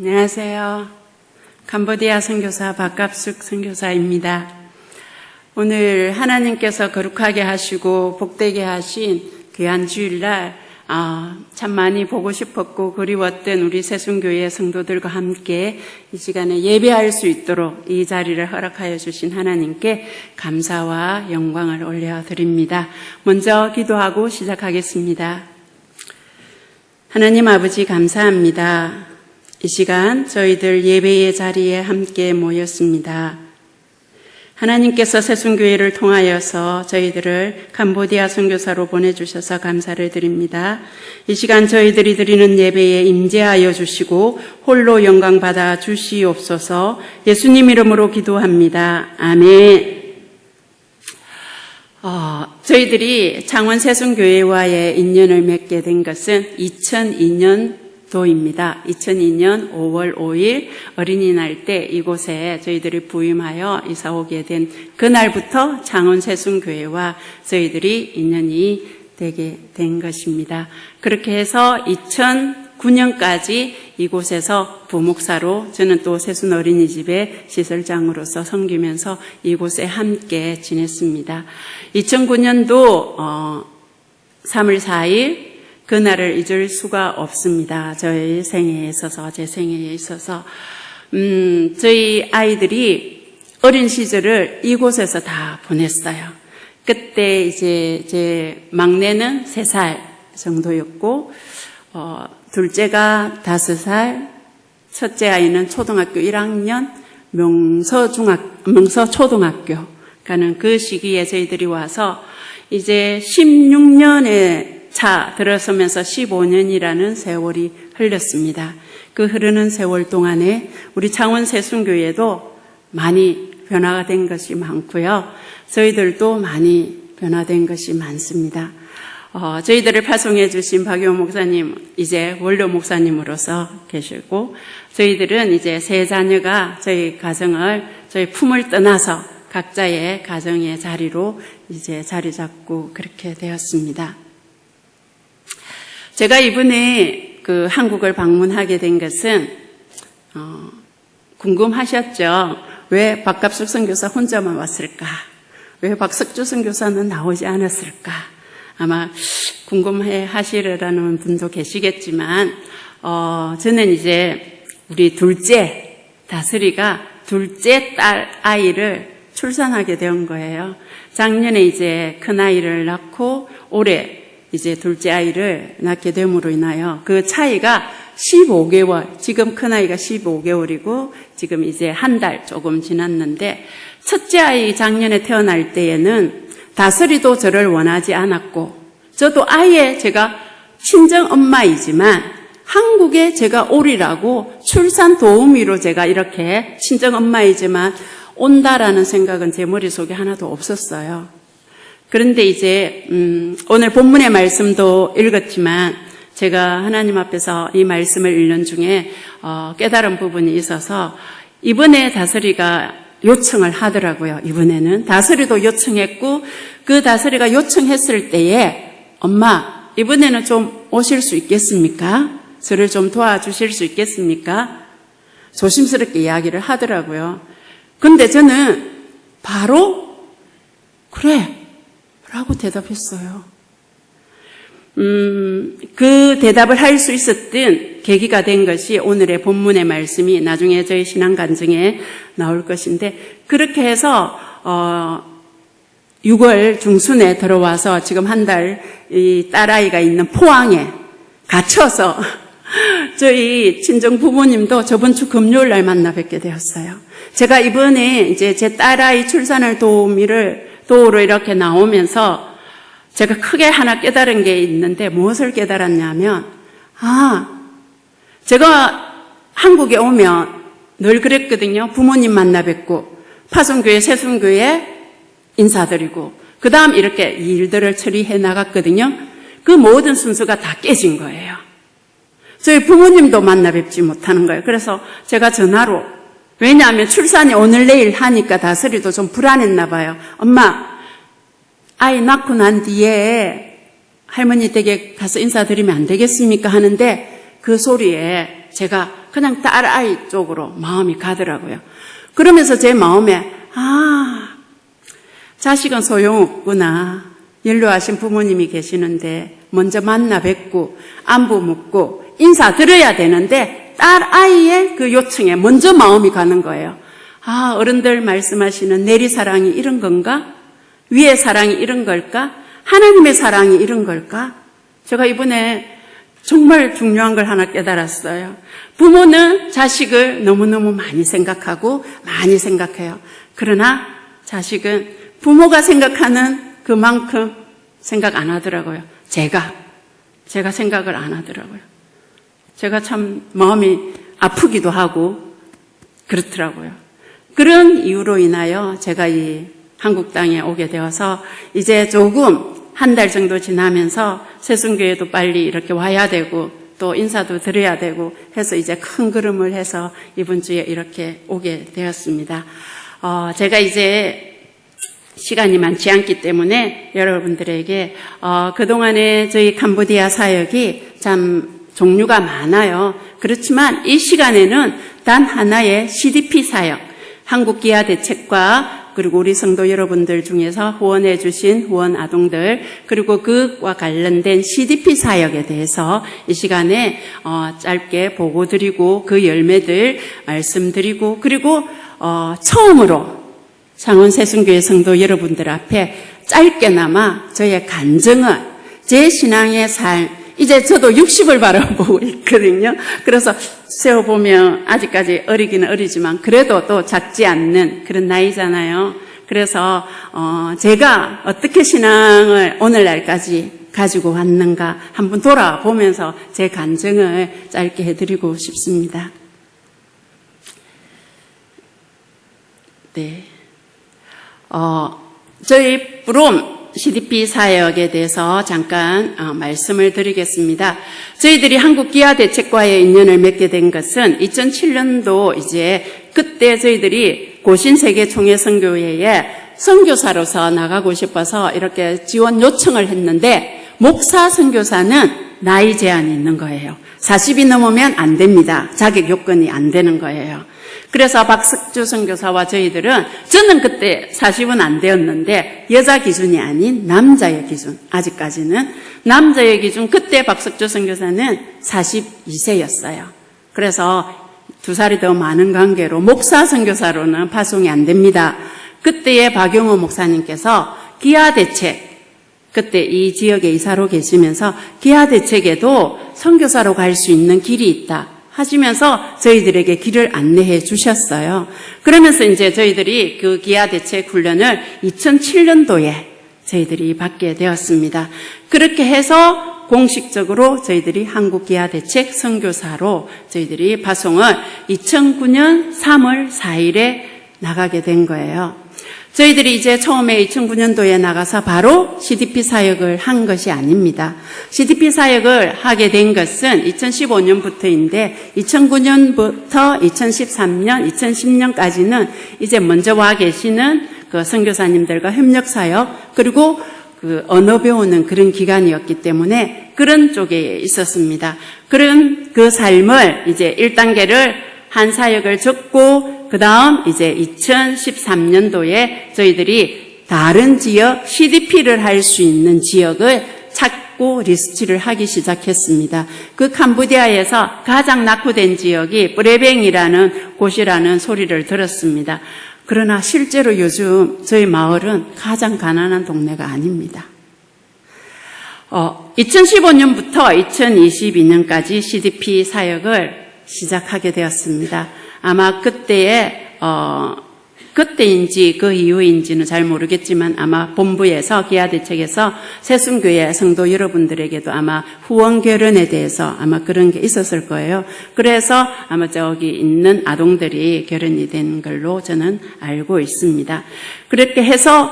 안녕하세요. 캄보디아 선교사 박갑숙 선교사입니다. 오늘 하나님께서 거룩하게 하시고 복되게 하신 귀한 주일날 참 많이 보고 싶었고 그리웠던 우리 세순교회 성도들과 함께 이 시간에 예배할 수 있도록 이 자리를 허락하여 주신 하나님께 감사와 영광을 올려드립니다. 먼저 기도하고 시작하겠습니다. 하나님 아버지 감사합니다. 이 시간 저희들 예배의 자리에 함께 모였습니다. 하나님께서 세순교회를 통하여서 저희들을 캄보디아 선교사로 보내주셔서 감사를 드립니다. 이 시간 저희들이 드리는 예배에 임재하여 주시고 홀로 영광 받아 주시옵소서. 예수님 이름으로 기도합니다. 아멘. 저희들이 창원 세순교회와의 인연을 맺게 된 것은 2002년도입니다. 2002년 5월 5일 어린이날 때 이곳에 저희들이 부임하여 이사 오게 된 그날부터 창원 세순교회와 저희들이 인연이 되게 된 것입니다. 그렇게 해서 2009년까지 이곳에서 부목사로 저는 또 세순 어린이집의 시설장으로서 섬기면서 이곳에 함께 지냈습니다. 2009년도 3월 4일 그날을 잊을 수가 없습니다. 저희 생애에 있어서, 제 생애에 있어서. 저희 아이들이 어린 시절을 이곳에서 다 보냈어요. 그때 이제 제 막내는 3살 정도였고, 둘째가 5살, 첫째 아이는 초등학교 1학년, 명서초등학교 가는 그 시기에 저희들이 와서 이제 16년에 차 들어서면서 15년이라는 세월이 흘렀습니다. 그 흐르는 세월 동안에 우리 창원 세순교회도 많이 변화가 된 것이 많고요. 저희들도 많이 변화된 것이 많습니다. 저희들을 파송해 주신 박효 목사님 이제 원로 목사님으로서 계시고 저희들은 이제 세 자녀가 저희 가정을 저희 품을 떠나서 각자의 가정의 자리로 이제 자리 잡고 그렇게 되었습니다. 제가 이번에 한국을 방문하게 된 것은 궁금하셨죠? 왜 박갑숙 선교사 혼자만 왔을까? 왜 박석주 선교사는 나오지 않았을까? 아마 궁금해 하시려는 분도 계시겠지만 저는 이제 우리 둘째 다슬이가 둘째 딸 아이를 출산하게 된 거예요. 작년에 이제 큰 아이를 낳고 올해 이제 둘째 아이를 낳게 됨으로 인하여 그 차이가 15개월, 지금 큰아이가 15개월이고 지금 이제 한 달 조금 지났는데 첫째 아이 작년에 태어날 때에는 다슬이도 저를 원하지 않았고 저도 아예 제가 친정 엄마이지만 한국에 제가 오리라고 출산 도우미로 제가 이렇게 친정 엄마이지만 온다라는 생각은 제 머릿속에 하나도 없었어요. 그런데 이제 오늘 본문의 말씀도 읽었지만 제가 하나님 앞에서 이 말씀을 읽는 중에 깨달은 부분이 있어서 이번에 다슬이가 요청을 하더라고요. 이번에는 다슬이도 요청했고 그 다슬이가 요청했을 때에 엄마 이번에는 좀 오실 수 있겠습니까? 저를 좀 도와주실 수 있겠습니까? 조심스럽게 이야기를 하더라고요. 근데 저는 바로 그래 라고 대답했어요. 그 대답을 할 수 있었던 계기가 된 것이 오늘의 본문의 말씀이 나중에 저희 신앙 간증에 나올 것인데 그렇게 해서 6월 중순에 들어와서 지금 한 달 이 딸아이가 있는 포항에 갇혀서 저희 친정 부모님도 저번 주 금요일 날 만나 뵙게 되었어요. 제가 이번에 이제 제 딸아이 출산을 도우러 이렇게 나오면서 제가 크게 하나 깨달은 게 있는데 무엇을 깨달았냐면 제가 한국에 오면 늘 그랬거든요. 부모님 만나 뵙고 파송교회 세순교회 인사드리고 그 다음 이렇게 일들을 처리해 나갔거든요. 그 모든 순서가 다 깨진 거예요. 저희 부모님도 만나 뵙지 못하는 거예요. 그래서 제가 전화로 왜냐하면 출산이 오늘 내일 하니까 다슬이도 좀 불안했나 봐요. 엄마 아이 낳고 난 뒤에 할머니 댁에 가서 인사드리면 안 되겠습니까? 하는데 그 소리에 제가 그냥 딸아이 쪽으로 마음이 가더라고요. 그러면서 제 마음에 자식은 소용없구나. 연로하신 부모님이 계시는데 먼저 만나 뵙고 안부 묻고 인사드려야 되는데 딸아이의 그 요청에 먼저 마음이 가는 거예요. 어른들 말씀하시는 내리사랑이 이런 건가? 위의 사랑이 이런 걸까? 하나님의 사랑이 이런 걸까? 제가 이번에 정말 중요한 걸 하나 깨달았어요. 부모는 자식을 너무너무 많이 생각하고 많이 생각해요. 그러나 자식은 부모가 생각하는 그만큼 생각 안 하더라고요. 제가 생각을 안 하더라고요. 제가 참 마음이 아프기도 하고 그렇더라고요. 그런 이유로 인하여 제가 이 한국 땅에 오게 되어서 이제 조금 한 달 정도 지나면서 새순교회도 빨리 이렇게 와야 되고 또 인사도 드려야 되고 해서 이제 큰 걸음을 해서 이번 주에 이렇게 오게 되었습니다. 제가 이제 시간이 많지 않기 때문에 여러분들에게 그동안에 저희 캄보디아 사역이 참 종류가 많아요. 그렇지만 이 시간에는 단 하나의 CDP 사역, 한국기아대책과 그리고 우리 성도 여러분들 중에서 후원해 주신 후원 아동들 그리고 그와 관련된 CDP 사역에 대해서 이 시간에 짧게 보고 드리고 그 열매들 말씀드리고 그리고 처음으로 창원 새순교회 성도 여러분들 앞에 짧게나마 저의 간증을 제 신앙의 삶 이제 저도 60을 바라보고 있거든요. 그래서 세어보면 아직까지 어리기는 어리지만 그래도 또 작지 않는 그런 나이잖아요. 그래서 제가 어떻게 신앙을 오늘날까지 가지고 왔는가 한번 돌아보면서 제 간증을 짧게 해드리고 싶습니다. 네, 저희 프롬 CDP 사역에 대해서 잠깐 말씀을 드리겠습니다. 저희들이 한국기아대책과의 인연을 맺게 된 것은 2007년도 이제 그때 저희들이 고신세계총회선교회에 선교사로서 나가고 싶어서 이렇게 지원 요청을 했는데 목사 선교사는 나이 제한이 있는 거예요. 40이 넘으면 안 됩니다. 자격 요건이 안 되는 거예요. 그래서 박석주 선교사와 저희들은 저는 그때 40은 안 되었는데 여자 기준이 아닌 남자의 기준, 아직까지는 남자의 기준, 그때 박석주 선교사는 42세였어요. 그래서 2살이 더 많은 관계로 목사 선교사로는 파송이 안 됩니다. 그때의 박용호 목사님께서 기아대책, 그때 이 지역에 이사로 계시면서 기아대책에도 선교사로 갈 수 있는 길이 있다 하시면서 저희들에게 길을 안내해 주셨어요. 그러면서 이제 저희들이 그 기아대책 훈련을 2007년도에 저희들이 받게 되었습니다. 그렇게 해서 공식적으로 저희들이 한국기아대책 선교사로 저희들이 파송을 2009년 3월 4일에 나가게 된 거예요. 저희들이 이제 처음에 2009년도에 나가서 바로 CDP 사역을 한 것이 아닙니다. CDP 사역을 하게 된 것은 2015년부터인데 2009년부터 2013년, 2010년까지는 이제 먼저 와 계시는 그 선교사님들과 협력 사역 그리고 그 언어 배우는 그런 기간이었기 때문에 그런 쪽에 있었습니다. 그런 그 삶을 이제 1단계를 한 사역을 접고 그 다음 이제 2013년도에 저희들이 다른 지역 CDP를 할 수 있는 지역을 찾고 리스트를 하기 시작했습니다. 그 캄보디아에서 가장 낙후된 지역이 브레뱅이라는 곳이라는 소리를 들었습니다. 그러나 실제로 요즘 저희 마을은 가장 가난한 동네가 아닙니다. 2015년부터 2022년까지 CDP 사역을 시작하게 되었습니다. 아마 그때인지 그 이후인지는 잘 모르겠지만 아마 본부에서 기아대책에서 새순교회 성도 여러분들에게도 아마 후원 결혼에 대해서 아마 그런 게 있었을 거예요. 그래서 아마 저기 있는 아동들이 결혼이 된 걸로 저는 알고 있습니다. 그렇게 해서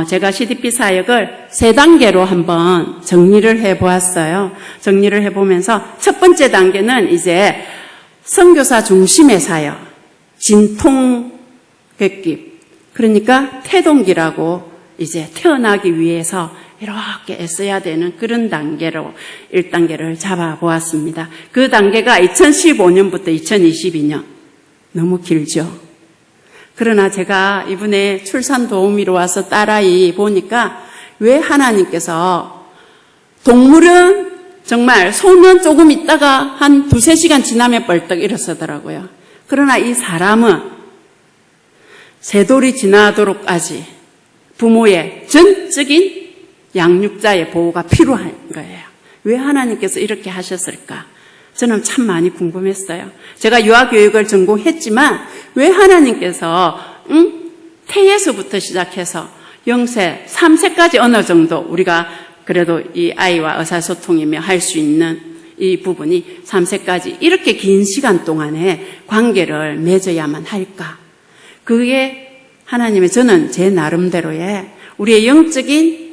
제가 CDP 사역을 3단계로 한번 정리를 해보았어요. 정리를 해보면서 첫 번째 단계는 이제 선교사 중심의 사역, 진통백기, 그러니까 태동기라고 이제 태어나기 위해서 이렇게 애써야 되는 그런 단계로 1단계를 잡아보았습니다. 그 단계가 2015년부터 2022년. 너무 길죠? 그러나 제가 이번에 출산 도우미로 와서 딸아이 보니까 왜 하나님께서 동물은 정말 손은 조금 있다가 한 2-3시간 지나면 벌떡 일어서더라고요. 그러나 이 사람은 세돌이 지나도록까지 부모의 전적인 양육자의 보호가 필요한 거예요. 왜 하나님께서 이렇게 하셨을까? 저는 참 많이 궁금했어요. 제가 유아교육을 전공했지만 왜 하나님께서 태에서부터 시작해서 0세, 3세까지 어느 정도 우리가 그래도 이 아이와 의사소통이며 할 수 있는 이 부분이 3세까지 이렇게 긴 시간 동안에 관계를 맺어야만 할까? 그게 하나님의 저는 제 나름대로의 우리의 영적인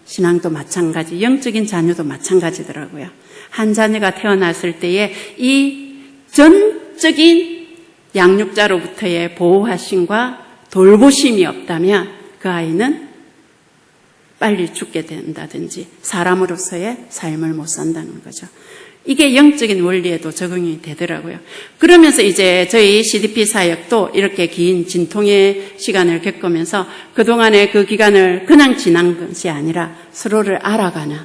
신앙도 마찬가지, 영적인 자녀도 마찬가지더라고요. 한 자녀가 태어났을 때에 이 전적인 양육자로부터의 보호하심과 돌보심이 없다면 그 아이는 빨리 죽게 된다든지 사람으로서의 삶을 못 산다는 거죠. 이게 영적인 원리에도 적용이 되더라고요. 그러면서 이제 저희 CDP 사역도 이렇게 긴 진통의 시간을 겪으면서 그동안의 그 기간을 그냥 지난 것이 아니라 서로를 알아가는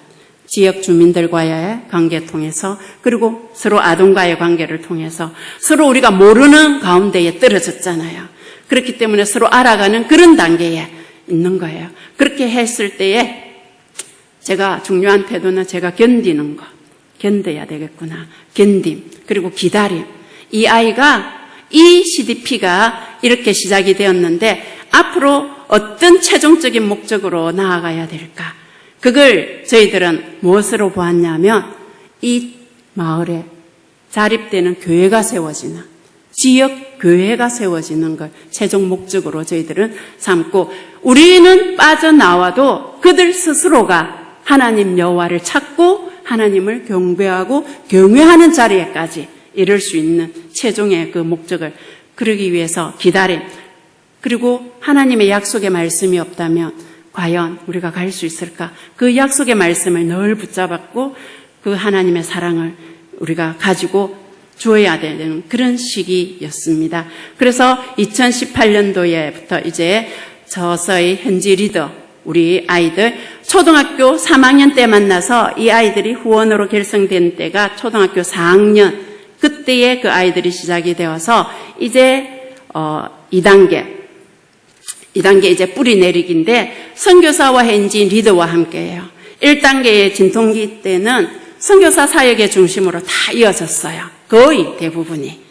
지역 주민들과의 관계 통해서 그리고 서로 아동과의 관계를 통해서 서로 우리가 모르는 가운데에 떨어졌잖아요. 그렇기 때문에 서로 알아가는 그런 단계에 있는 거예요. 그렇게 했을 때에 제가 중요한 태도는 제가 견디는 것. 견뎌야 되겠구나. 견딤. 그리고 기다림. 이 아이가 이 CDP가 이렇게 시작이 되었는데 앞으로 어떤 최종적인 목적으로 나아가야 될까? 그걸 저희들은 무엇으로 보았냐면 이 마을에 자립되는 교회가 세워지는 지역 교회가 세워지는 걸 최종 목적으로 저희들은 삼고 우리는 빠져나와도 그들 스스로가 하나님 여호와를 찾고 하나님을 경배하고 경외하는 자리에까지 이룰 수 있는 최종의 그 목적을 그러기 위해서 기다림 그리고 하나님의 약속의 말씀이 없다면 과연 우리가 갈 수 있을까? 그 약속의 말씀을 늘 붙잡았고 그 하나님의 사랑을 우리가 가지고 주어야 되는 그런 시기였습니다. 그래서 2018년도에부터 이제 저서의 현지 리더 우리 아이들 초등학교 3학년 때 만나서 이 아이들이 후원으로 결성된 때가 초등학교 4학년 그때에 그 아이들이 시작이 되어서 이제 2단계 이제 뿌리 내리기인데 선교사와 현지 리더와 함께해요. 1단계의 진통기 때는 선교사 사역의 중심으로 다 이어졌어요. 거의 대부분이.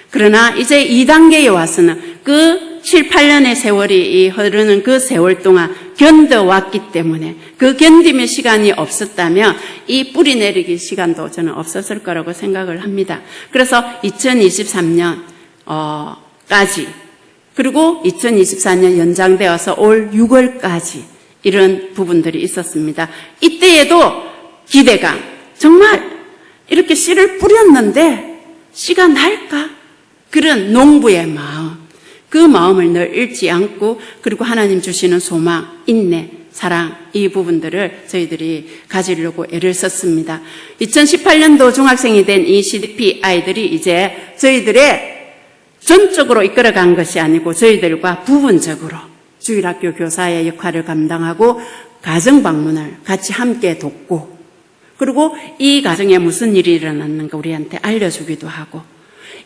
그러나 이제 2단계에 와서는 그 7, 8년의 세월이 흐르는 그 세월 동안 견뎌왔기 때문에 그 견딤의 시간이 없었다면 이 뿌리 내리기 시간도 저는 없었을 거라고 생각을 합니다. 그래서 2023년까지 그리고 2024년 연장되어서 올 6월까지 이런 부분들이 있었습니다. 이때에도 기대감, 정말 이렇게 씨를 뿌렸는데 씨가 날까? 그런 농부의 마음, 그 마음을 늘 잃지 않고 그리고 하나님 주시는 소망, 인내, 사랑 이 부분들을 저희들이 가지려고 애를 썼습니다. 2018년도 중학생이 된 이 CDP 아이들이 이제 저희들의 전적으로 이끌어간 것이 아니고 저희들과 부분적으로 주일학교 교사의 역할을 감당하고 가정 방문을 같이 함께 돕고 그리고 이 가정에 무슨 일이 일어났는가 우리한테 알려주기도 하고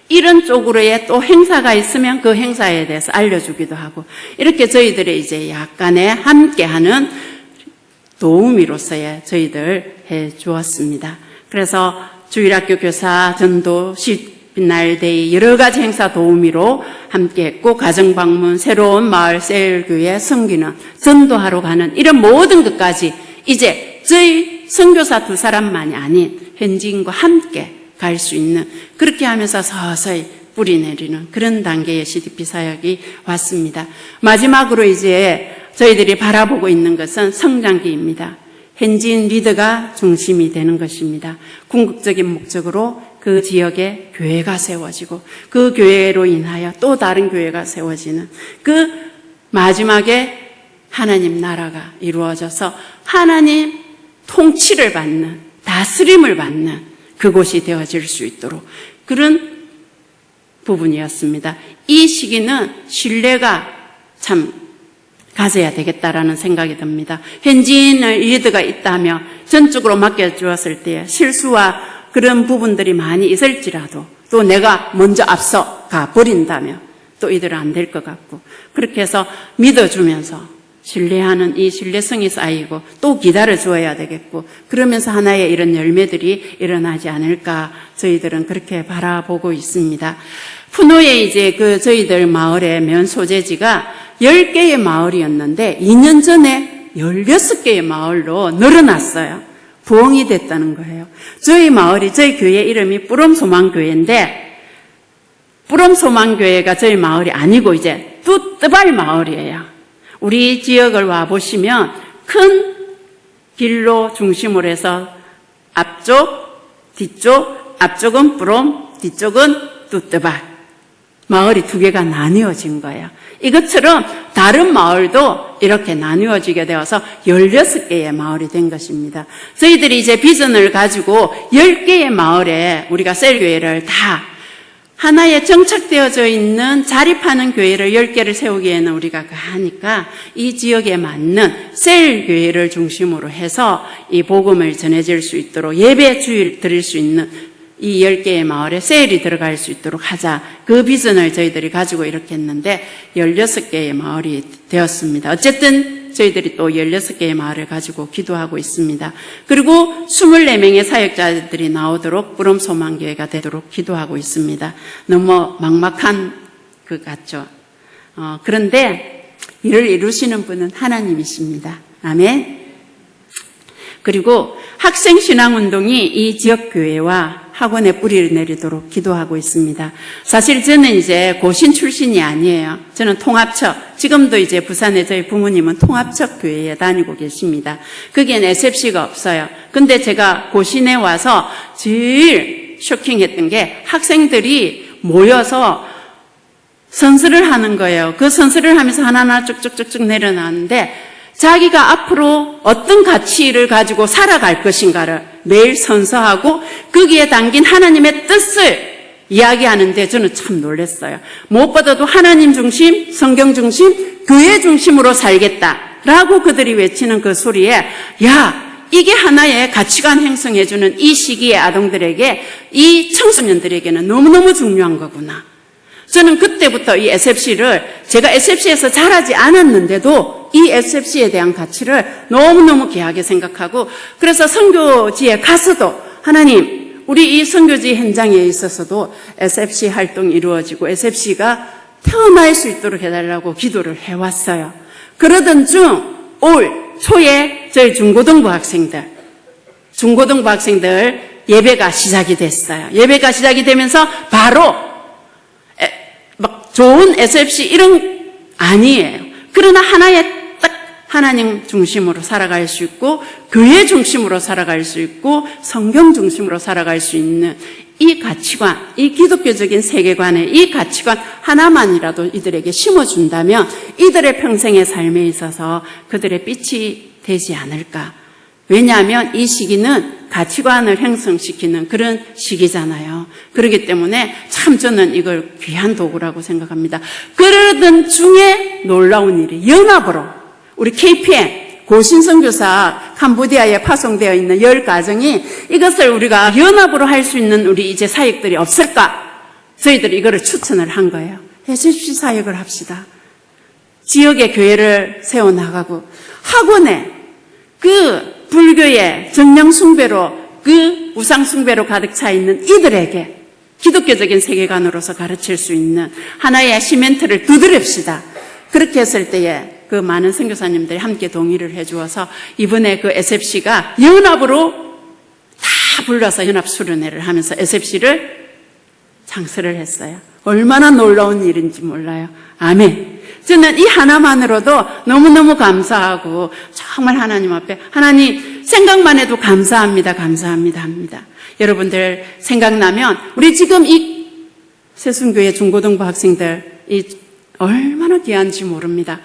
이런 쪽으로의 또 행사가 있으면 그 행사에 대해서 알려주기도 하고 이렇게 저희들이 이제 약간의 함께하는 도우미로서의 저희들 해 주었습니다. 그래서 주일학교 교사 전도 빛날데이 여러 가지 행사 도우미로 함께했고 가정방문, 새로운 마을 셀교회 섬기는 전도하러 가는 이런 모든 것까지 이제 저희 선교사 2사람만이 아닌 현지인과 함께 갈 수 있는 그렇게 하면서 서서히 뿌리 내리는 그런 단계의 CDP 사역이 왔습니다. 마지막으로 이제 저희들이 바라보고 있는 것은 성장기입니다. 현지인 리더가 중심이 되는 것입니다. 궁극적인 목적으로 그 지역에 교회가 세워지고 그 교회로 인하여 또 다른 교회가 세워지는 그 마지막에 하나님 나라가 이루어져서 하나님 통치를 받는, 다스림을 받는 그곳이 되어질 수 있도록 그런 부분이었습니다. 이 시기는 신뢰가 참 가져야 되겠다라는 생각이 듭니다. 현지인을 리더가 있다며 전적으로 맡겨주었을 때 실수와 그런 부분들이 많이 있을지라도 또 내가 먼저 앞서가 버린다면 또 이들은 안 될 것 같고 그렇게 해서 믿어주면서 신뢰하는 이 신뢰성이 쌓이고 또 기다려주어야 되겠고 그러면서 하나의 이런 열매들이 일어나지 않을까 저희들은 그렇게 바라보고 있습니다. 푸노에 이제 저희들 마을의 면 소재지가 10개의 마을이었는데 2년 전에 16개의 마을로 늘어났어요. 부흥이 됐다는 거예요. 저희 마을이, 저희 교회 이름이 뿌럼소망교회인데 뿌럼소망교회가 저희 마을이 아니고 이제 뚜뜨발 마을이에요. 우리 지역을 와보시면 큰 길로 중심으로 해서 앞쪽, 뒤쪽, 앞쪽은 뿌럼, 뒤쪽은 뚜뜨발. 마을이 두 개가 나뉘어진 거예요. 이것처럼 다른 마을도 이렇게 나뉘어지게 되어서 16개의 마을이 된 것입니다. 저희들이 이제 비전을 가지고 10개의 마을에 우리가 셀교회를 다 하나에 정착되어져 있는 자립하는 교회를 10개를 세우기에는 우리가 하니까 이 지역에 맞는 셀교회를 중심으로 해서 이 복음을 전해질 수 있도록 예배 주일 드릴 수 있는 이 10개의 마을에 셀이 들어갈 수 있도록 하자. 그 비전을 저희들이 가지고 이렇게 했는데 16개의 마을이 되었습니다. 어쨌든 저희들이 또 16개의 마을을 가지고 기도하고 있습니다. 그리고 24명의 사역자들이 나오도록 뿌럼소망교회가 되도록 기도하고 있습니다. 너무 막막한 것 같죠. 그런데 이를 이루시는 분은 하나님이십니다. 아멘. 그리고 학생신앙운동이 이 지역교회와 학원에 뿌리를 내리도록 기도하고 있습니다. 사실 저는 이제 고신 출신이 아니에요. 저는 통합척, 지금도 이제 부산에 저희 부모님은 통합척 교회에 다니고 계십니다. 거기엔 SFC가 없어요. 근데 제가 고신에 와서 제일 쇼킹했던 게 학생들이 모여서 선서를 하는 거예요. 그 선서를 하면서 하나하나 쭉쭉쭉쭉 내려놨는데 자기가 앞으로 어떤 가치를 가지고 살아갈 것인가를 매일 선서하고 거기에 담긴 하나님의 뜻을 이야기하는데 저는 참 놀랐어요. 무엇보다도 하나님 중심, 성경 중심, 교회 중심으로 살겠다라고 그들이 외치는 그 소리에 야, 이게 하나의 가치관 형성해주는 이 시기의 아동들에게 이 청소년들에게는 너무너무 중요한 거구나. 저는 그때부터 이 SFC를 제가 SFC에서 자라지 않았는데도 이 SFC에 대한 가치를 너무너무 귀하게 생각하고 그래서 선교지에 가서도 하나님 우리 이 선교지 현장에 있어서도 SFC 활동이 이루어지고 SFC가 태어날 수 있도록 해달라고 기도를 해왔어요. 그러던 중 올 초에 저희 중고등부 학생들 예배가 시작이 됐어요. 예배가 시작이 되면서 바로 막 좋은 SFC 이런 아니에요. 그러나 하나의 딱 하나님 중심으로 살아갈 수 있고 교회 중심으로 살아갈 수 있고 성경 중심으로 살아갈 수 있는 이 가치관, 이 기독교적인 세계관의 이 가치관 하나만이라도 이들에게 심어준다면 이들의 평생의 삶에 있어서 그들의 빛이 되지 않을까. 왜냐하면 이 시기는 가치관을 형성시키는 그런 시기잖아요. 그렇기 때문에 참 저는 이걸 귀한 도구라고 생각합니다. 그러던 중에 놀라운 일이 연합으로 우리 KPN 고신선교사 캄보디아에 파송되어 있는 10가정이 이것을 우리가 연합으로 할 수 있는 우리 이제 사역들이 없을까? 저희들이 이거를 추천을 한 거예요. SFC 사역을 합시다. 지역의 교회를 세워나가고 학원에 그 불교의 정량숭배로 그 우상숭배로 가득 차 있는 이들에게 기독교적인 세계관으로서 가르칠 수 있는 하나의 시멘트를 두드립시다. 그렇게 했을 때에 그 많은 선교사님들이 함께 동의를 해주어서 이번에 그 SFC가 연합으로 다 불러서 연합수련회를 하면서 SFC를 창설을 했어요. 얼마나 놀라운 일인지 몰라요. 아멘. 저는 이 하나만으로도 너무너무 감사하고 정말 하나님 앞에 하나님 생각만 해도 감사합니다. 감사합니다 합니다. 여러분들 생각나면 우리 지금 이 세순교회 중고등부 학생들 이 얼마나 귀한지 모릅니다.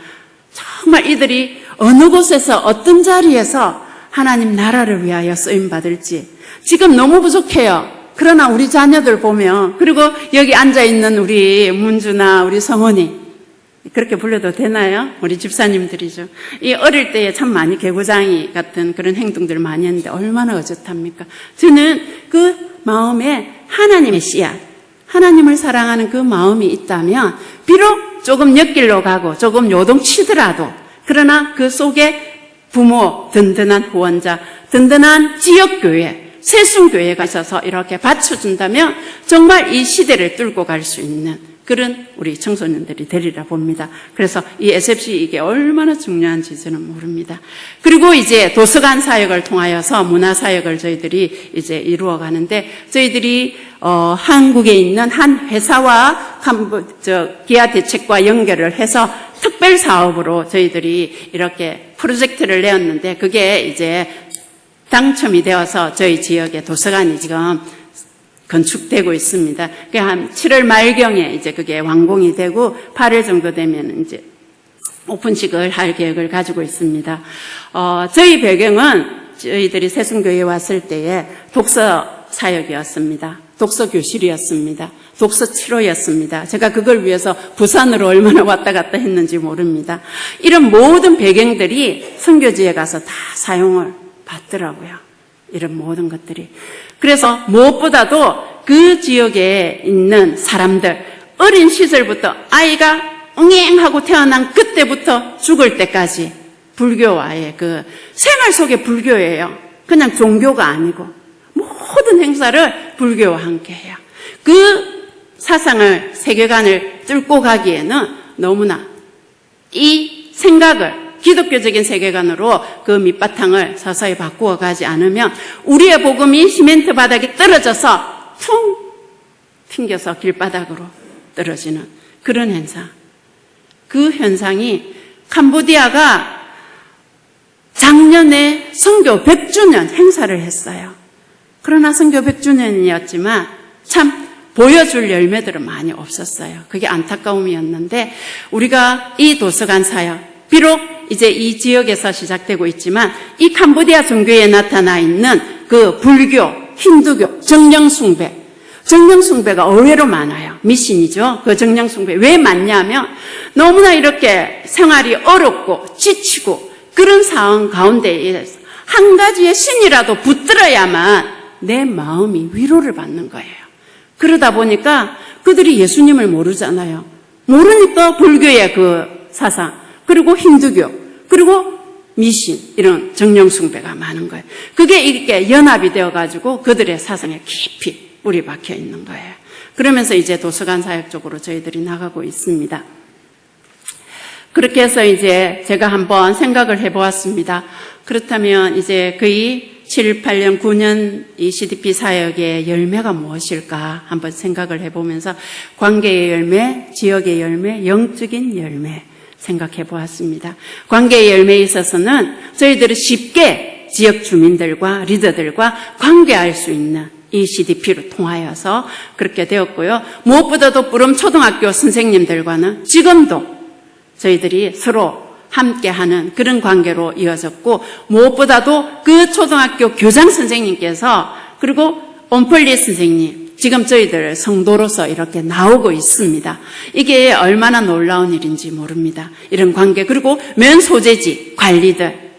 정말 이들이 어느 곳에서 어떤 자리에서 하나님 나라를 위하여 쓰임받을지 지금 너무 부족해요. 그러나 우리 자녀들 보면, 그리고 여기 앉아있는 우리 문주나 우리 성원이, 그렇게 불러도 되나요? 우리 집사님들이죠. 이 어릴 때에 참 많이 개구장이 같은 그런 행동들을 많이 했는데 얼마나 어젓합니까? 저는 그 마음에 하나님의 씨앗, 하나님을 사랑하는 그 마음이 있다면 비록 조금 옆길로 가고 조금 요동치더라도, 그러나 그 속에 부모, 든든한 후원자, 든든한 지역교회, 세순교회가 있어서 이렇게 받쳐준다면 정말 이 시대를 뚫고 갈 수 있는 그런 우리 청소년들이 되리라 봅니다. 그래서 이 SFC 이게 얼마나 중요한지 저는 모릅니다. 그리고 이제 도서관 사역을 통하여서 문화 사역을 저희들이 이제 이루어 가는데, 저희들이 한국에 있는 한 회사와 기아 대책과 연결을 해서 특별 사업으로 저희들이 이렇게 프로젝트를 내었는데, 그게 이제 당첨이 되어서 저희 지역의 도서관이 지금 건축되고 있습니다. 한 7월 말경에 이제 그게 완공이 되고 8월 정도 되면 이제 오픈식을 할 계획을 가지고 있습니다. 저희 배경은 저희들이 세순교회에 왔을 때에 독서 사역이었습니다. 독서 교실이었습니다. 독서 치료였습니다. 제가 그걸 위해서 부산으로 얼마나 왔다 갔다 했는지 모릅니다. 이런 모든 배경들이 선교지에 가서 다 사용을 받더라고요. 이런 모든 것들이. 그래서 무엇보다도 그 지역에 있는 사람들, 어린 시절부터 아이가 엉행하고 태어난 그때부터 죽을 때까지 불교와의 그 생활 속의 불교예요. 그냥 종교가 아니고 모든 행사를 불교와 함께 해요. 그 사상을, 세계관을 뚫고 가기에는 너무나 이 생각을 기독교적인 세계관으로 그 밑바탕을 서서히 바꾸어 가지 않으면 우리의 복음이 시멘트 바닥에 떨어져서 퉁 튕겨서 길바닥으로 떨어지는 그런 현상. 그 현상이 캄보디아가 작년에 선교 100주년 행사를 했어요. 그러나 선교 100주년이었지만 참 보여줄 열매들은 많이 없었어요. 그게 안타까움이었는데, 우리가 이 도서관 사역, 비록 이제 이 지역에서 시작되고 있지만 이 캄보디아 종교에 나타나 있는 그 불교, 힌두교, 정령숭배, 정령숭배가 의외로 많아요. 미신이죠. 그 정령숭배. 왜 많냐면 너무나 이렇게 생활이 어렵고 지치고 그런 상황 가운데에 한 가지의 신이라도 붙들어야만 내 마음이 위로를 받는 거예요. 그러다 보니까 그들이 예수님을 모르잖아요. 모르니까 불교의 그 사상, 그리고 힌두교, 그리고 미신, 이런 정령숭배가 많은 거예요. 그게 이렇게 연합이 되어가지고 그들의 사상에 깊이 뿌리 박혀 있는 거예요. 그러면서 이제 도서관 사역 쪽으로 저희들이 나가고 있습니다. 그렇게 해서 이제 제가 한번 생각을 해보았습니다. 그렇다면 이제 거의 7, 8년, 9년 이 CDP 사역의 열매가 무엇일까 한번 생각을 해보면서 관계의 열매, 지역의 열매, 영적인 열매 생각해 보았습니다. 관계의 열매에 있어서는 저희들은 쉽게 지역 주민들과 리더들과 관계할 수 있는 이 CDP를 통하여서 그렇게 되었고요. 무엇보다도 뿌름 초등학교 선생님들과는 지금도 저희들이 서로 함께하는 그런 관계로 이어졌고, 무엇보다도 그 초등학교 교장 선생님께서, 그리고 온폴리 선생님, 지금 저희들 성도로서 이렇게 나오고 있습니다. 이게 얼마나 놀라운 일인지 모릅니다. 이런 관계. 그리고 면 소재지 관리들,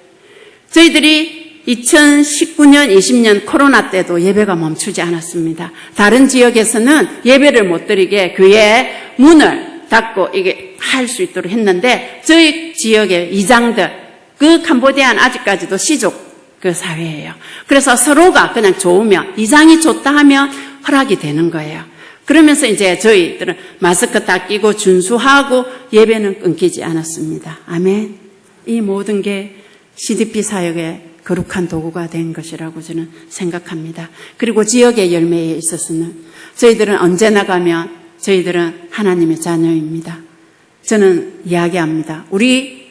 저희들이 2019년, 20년 코로나 때도 예배가 멈추지 않았습니다. 다른 지역에서는 예배를 못 드리게 교회 문을 닫고 이게 할 수 있도록 했는데, 저희 지역의 이장들, 그 캄보디아는 아직까지도 시족 그 사회예요. 그래서 서로가 그냥 좋으면, 이장이 좋다 하면 허락이 되는 거예요. 그러면서 이제 저희들은 마스크 다 끼고 준수하고 예배는 끊기지 않았습니다. 아멘. 이 모든 게 CDP 사역의 거룩한 도구가 된 것이라고 저는 생각합니다. 그리고 지역의 열매에 있어서는 저희들은 언제나 가면 저희들은 하나님의 자녀입니다. 저는 이야기합니다. 우리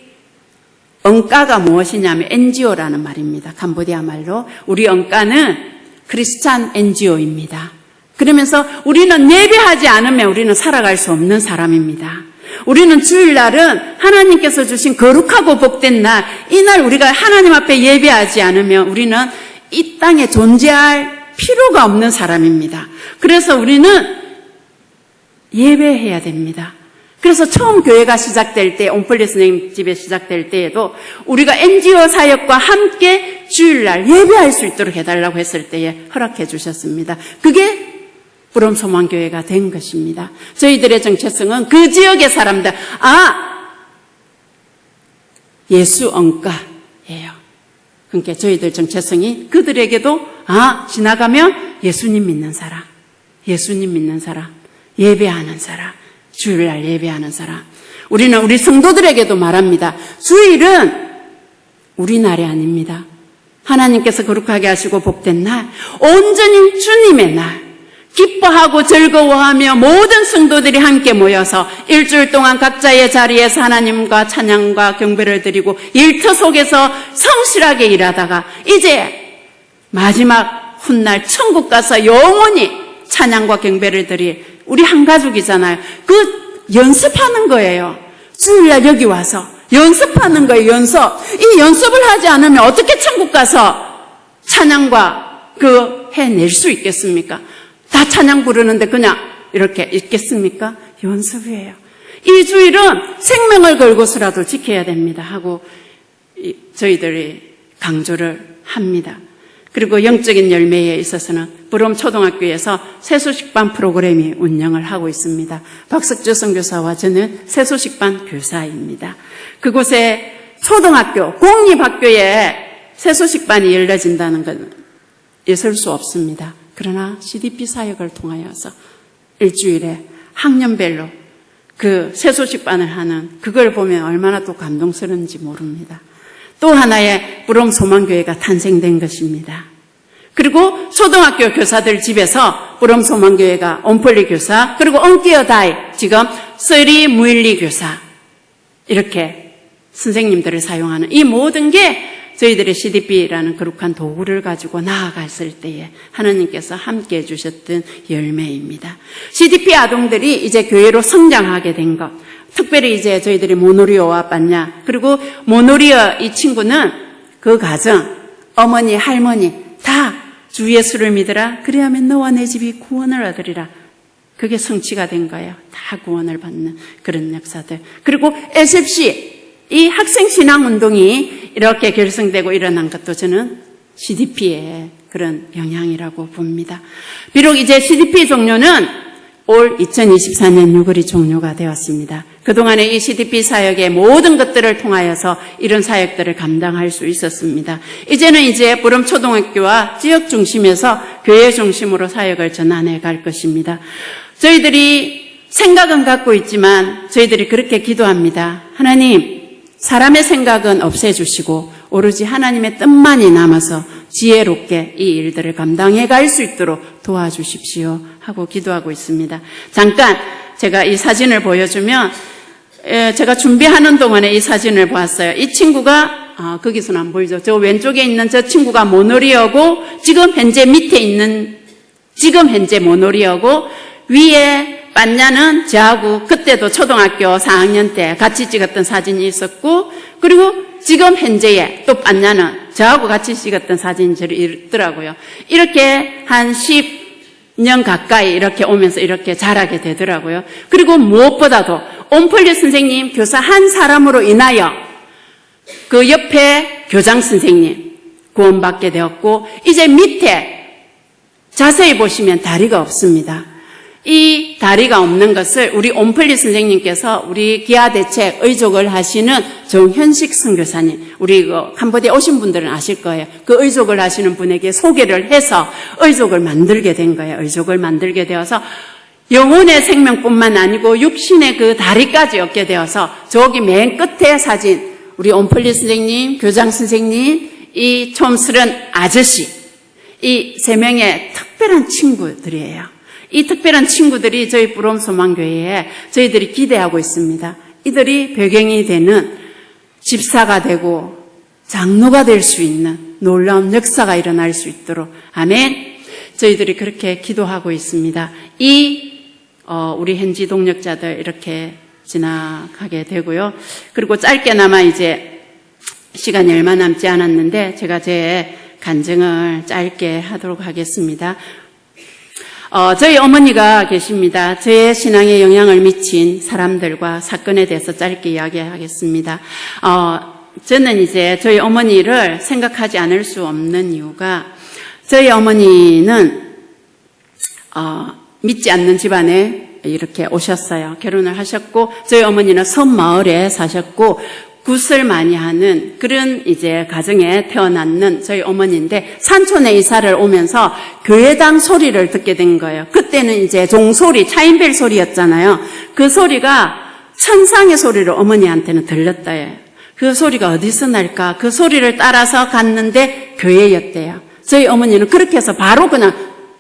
엉가가 무엇이냐면 NGO라는 말입니다. 캄보디아 말로. 우리 엉가는 크리스찬 NGO입니다. 그러면서 우리는 예배하지 않으면 우리는 살아갈 수 없는 사람입니다. 우리는 주일날은 하나님께서 주신 거룩하고 복된 날, 이날 우리가 하나님 앞에 예배하지 않으면 우리는 이 땅에 존재할 필요가 없는 사람입니다. 그래서 우리는 예배해야 됩니다. 그래서 처음 교회가 시작될 때, 온폴리 선생님 집에 시작될 때에도 우리가 NGO 사역과 함께 주일날 예배할 수 있도록 해달라고 했을 때에 허락해 주셨습니다. 그게 부름소망교회가 된 것입니다. 저희들의 정체성은 그 지역의 사람들, 예수 언가예요. 그러니까 저희들 정체성이 그들에게도 지나가면 예수님 믿는 사람, 예수님 믿는 사람, 예배하는 사람, 주일날 예배하는 사람. 우리는 우리 성도들에게도 말합니다. 주일은 우리 날이 아닙니다. 하나님께서 거룩하게 하시고 복된 날, 온전히 주님의 날, 기뻐하고 즐거워하며 모든 성도들이 함께 모여서 일주일 동안 각자의 자리에서 하나님과 찬양과 경배를 드리고 일터 속에서 성실하게 일하다가 이제 마지막 훗날 천국 가서 영원히 찬양과 경배를 드릴 우리 한 가족이잖아요. 그 연습하는 거예요. 주일날 여기 와서 연습하는 거예요. 연습. 이 연습을 하지 않으면 어떻게 천국 가서 찬양과 해낼 수 있겠습니까? 다 찬양 부르는데 그냥 이렇게 있겠습니까? 연습이에요. 이 주일은 생명을 걸고서라도 지켜야 됩니다 하고 저희들이 강조를 합니다. 그리고 영적인 열매에 있어서는 부름초등학교에서 세수식반 프로그램이 운영을 하고 있습니다. 박석주 선교사와 저는 세수식반 교사입니다. 그곳에 초등학교, 공립학교에 세수식반이 열려진다는 건 있을 수 없습니다. 그러나 CDP 사역을 통하여서 일주일에 학년별로 그 세수식반을 하는 그걸 보면 얼마나 또 감동스러운지 모릅니다. 또 하나의 부름소망교회가 탄생된 것입니다. 그리고 초등학교 교사들 집에서 부름소망교회가 온폴리 교사, 그리고 엉끼어다이 지금 서리 무일리 교사 이렇게 선생님들을 사용하는 이 모든 게 저희들의 CDP라는 거룩한 도구를 가지고 나아갔을 때에 하나님께서 함께해 주셨던 열매입니다. CDP 아동들이 이제 교회로 성장하게 된 것, 특별히 이제 저희들이 모노리오와 빤냐, 그리고 모노리오 이 친구는 그 가정, 어머니, 할머니 다 주 예수를 믿으라. 그래야만 너와 내 집이 구원을 얻으리라. 그게 성취가 된 거예요. 다 구원을 받는 그런 역사들. 그리고 SFC 이 학생신앙운동이 이렇게 결성되고 일어난 것도 저는 CDP의 그런 영향이라고 봅니다. 비록 이제 CDP 종료는 올 2024년 6월이 종료가 되었습니다. 그동안에 이 CDP 사역의 모든 것들을 통하여서 이런 사역들을 감당할 수 있었습니다. 이제는 이제 부름초등학교와 지역 중심에서 교회 중심으로 사역을 전환해 갈 것입니다. 저희들이 생각은 갖고 있지만 저희들이 그렇게 기도합니다. 하나님, 사람의 생각은 없애주시고 오로지 하나님의 뜻만이 남아서 지혜롭게 이 일들을 감당해 갈 수 있도록 도와주십시오 하고 기도하고 있습니다. 잠깐 제가 이 사진을 보여주면 제가 준비하는 동안에 이 사진을 보았어요. 이 친구가 거기서는 안 보이죠. 저 왼쪽에 있는 저 친구가 모노리어고 지금 현재 밑에 있는 지금 현재 모노리어고 위에 빤냐는 저하고 그때도 초등학교 4학년 때 같이 찍었던 사진이 있었고 그리고 지금 현재에 또 빤냐는 저하고 같이 찍었던 사진이 있더라고요. 이렇게 한 10년 가까이 이렇게 오면서 이렇게 자라게 되더라고요. 그리고 무엇보다도 온폴리 선생님 교사 한 사람으로 인하여 그 옆에 교장 선생님 구원받게 되었고 이제 밑에 자세히 보시면 다리가 없습니다. 이 다리가 없는 것을 우리 온폴리 선생님께서 우리 기아대책 의족을 하시는 정현식 선교사님, 우리 캄보디아 오신 분들은 아실 거예요. 그 의족을 하시는 분에게 소개를 해서 의족을 만들게 된 거예요. 의족을 만들게 되어서 영혼의 생명뿐만 아니고 육신의 그 다리까지 얻게 되어서 저기 맨 끝에 사진, 우리 온폴리 선생님, 교장 선생님, 이 촌스런 아저씨, 이 세 명의 특별한 친구들이에요. 이 특별한 친구들이 저희 부름소망교회에 저희들이 기대하고 있습니다. 이들이 배경이 되는 집사가 되고 장로가 될 수 있는 놀라운 역사가 일어날 수 있도록 아멘. 저희들이 그렇게 기도하고 있습니다. 우리 현지 동력자들 이렇게 지나가게 되고요. 그리고 짧게나마 이제 시간이 얼마 남지 않았는데 제가 제 간증을 짧게 하도록 하겠습니다. 저희 어머니가 계십니다. 저의 신앙에 영향을 미친 사람들과 사건에 대해서 짧게 이야기하겠습니다. 저는 이제 저희 어머니를 생각하지 않을 수 없는 이유가 저희 어머니는 믿지 않는 집안에 이렇게 오셨어요. 결혼을 하셨고 저희 어머니는 섬 마을에 사셨고 굿을 많이 하는 그런 이제 가정에 태어났는 저희 어머니인데 산촌에 이사를 오면서 교회당 소리를 듣게 된 거예요. 그때는 이제 종소리, 차인벨 소리였잖아요. 그 소리가 천상의 소리로 어머니한테는 들렸다예요. 그 소리가 어디서 날까? 그 소리를 따라서 갔는데 교회였대요. 저희 어머니는 그렇게 해서 바로 그냥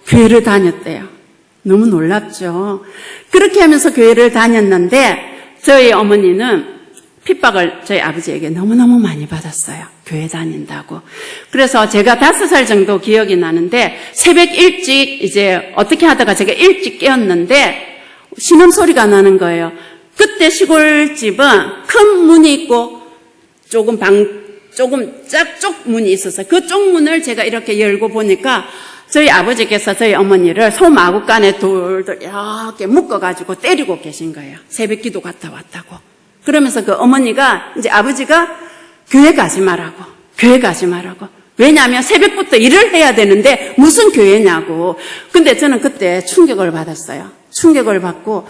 교회를 다녔대요. 너무 놀랍죠. 그렇게 하면서 교회를 다녔는데 저희 어머니는 핍박을 저희 아버지에게 너무너무 많이 받았어요. 교회 다닌다고. 그래서 제가 5살 정도 기억이 나는데 새벽 일찍 이제 어떻게 하다가 제가 일찍 깨었는데 신음소리가 나는 거예요. 그때 시골집은 큰 문이 있고 조금 짝쪽 문이 있었어요. 그쪽 문을 제가 이렇게 열고 보니까 저희 아버지께서 저희 어머니를 소마구간에 돌돌 이렇게 묶어가지고 때리고 계신 거예요. 새벽 기도 갔다 왔다고. 그러면서 그 어머니가 이제 아버지가 교회 가지 말라고. 왜냐하면 새벽부터 일을 해야 되는데 무슨 교회냐고. 근데 저는 그때 충격을 받았어요. 충격을 받고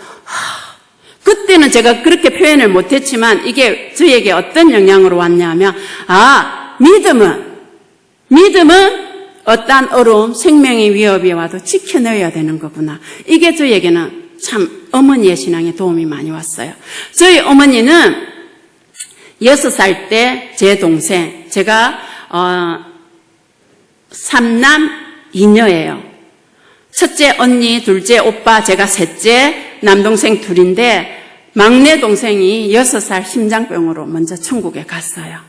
그때는 제가 그렇게 표현을 못했지만 이게 저에게 어떤 영향으로 왔냐면 믿음은 어떠한 어려움, 생명의 위협이 와도 지켜내야 되는 거구나. 이게 저에게는 참 어머니의 신앙에 도움이 많이 왔어요. 저희 어머니는 6살 때 제 동생, 제가 3남 2녀예요. 첫째 언니, 둘째 오빠, 제가 셋째 남동생 둘인데 막내 동생이 6살 심장병으로 먼저 천국에 갔어요.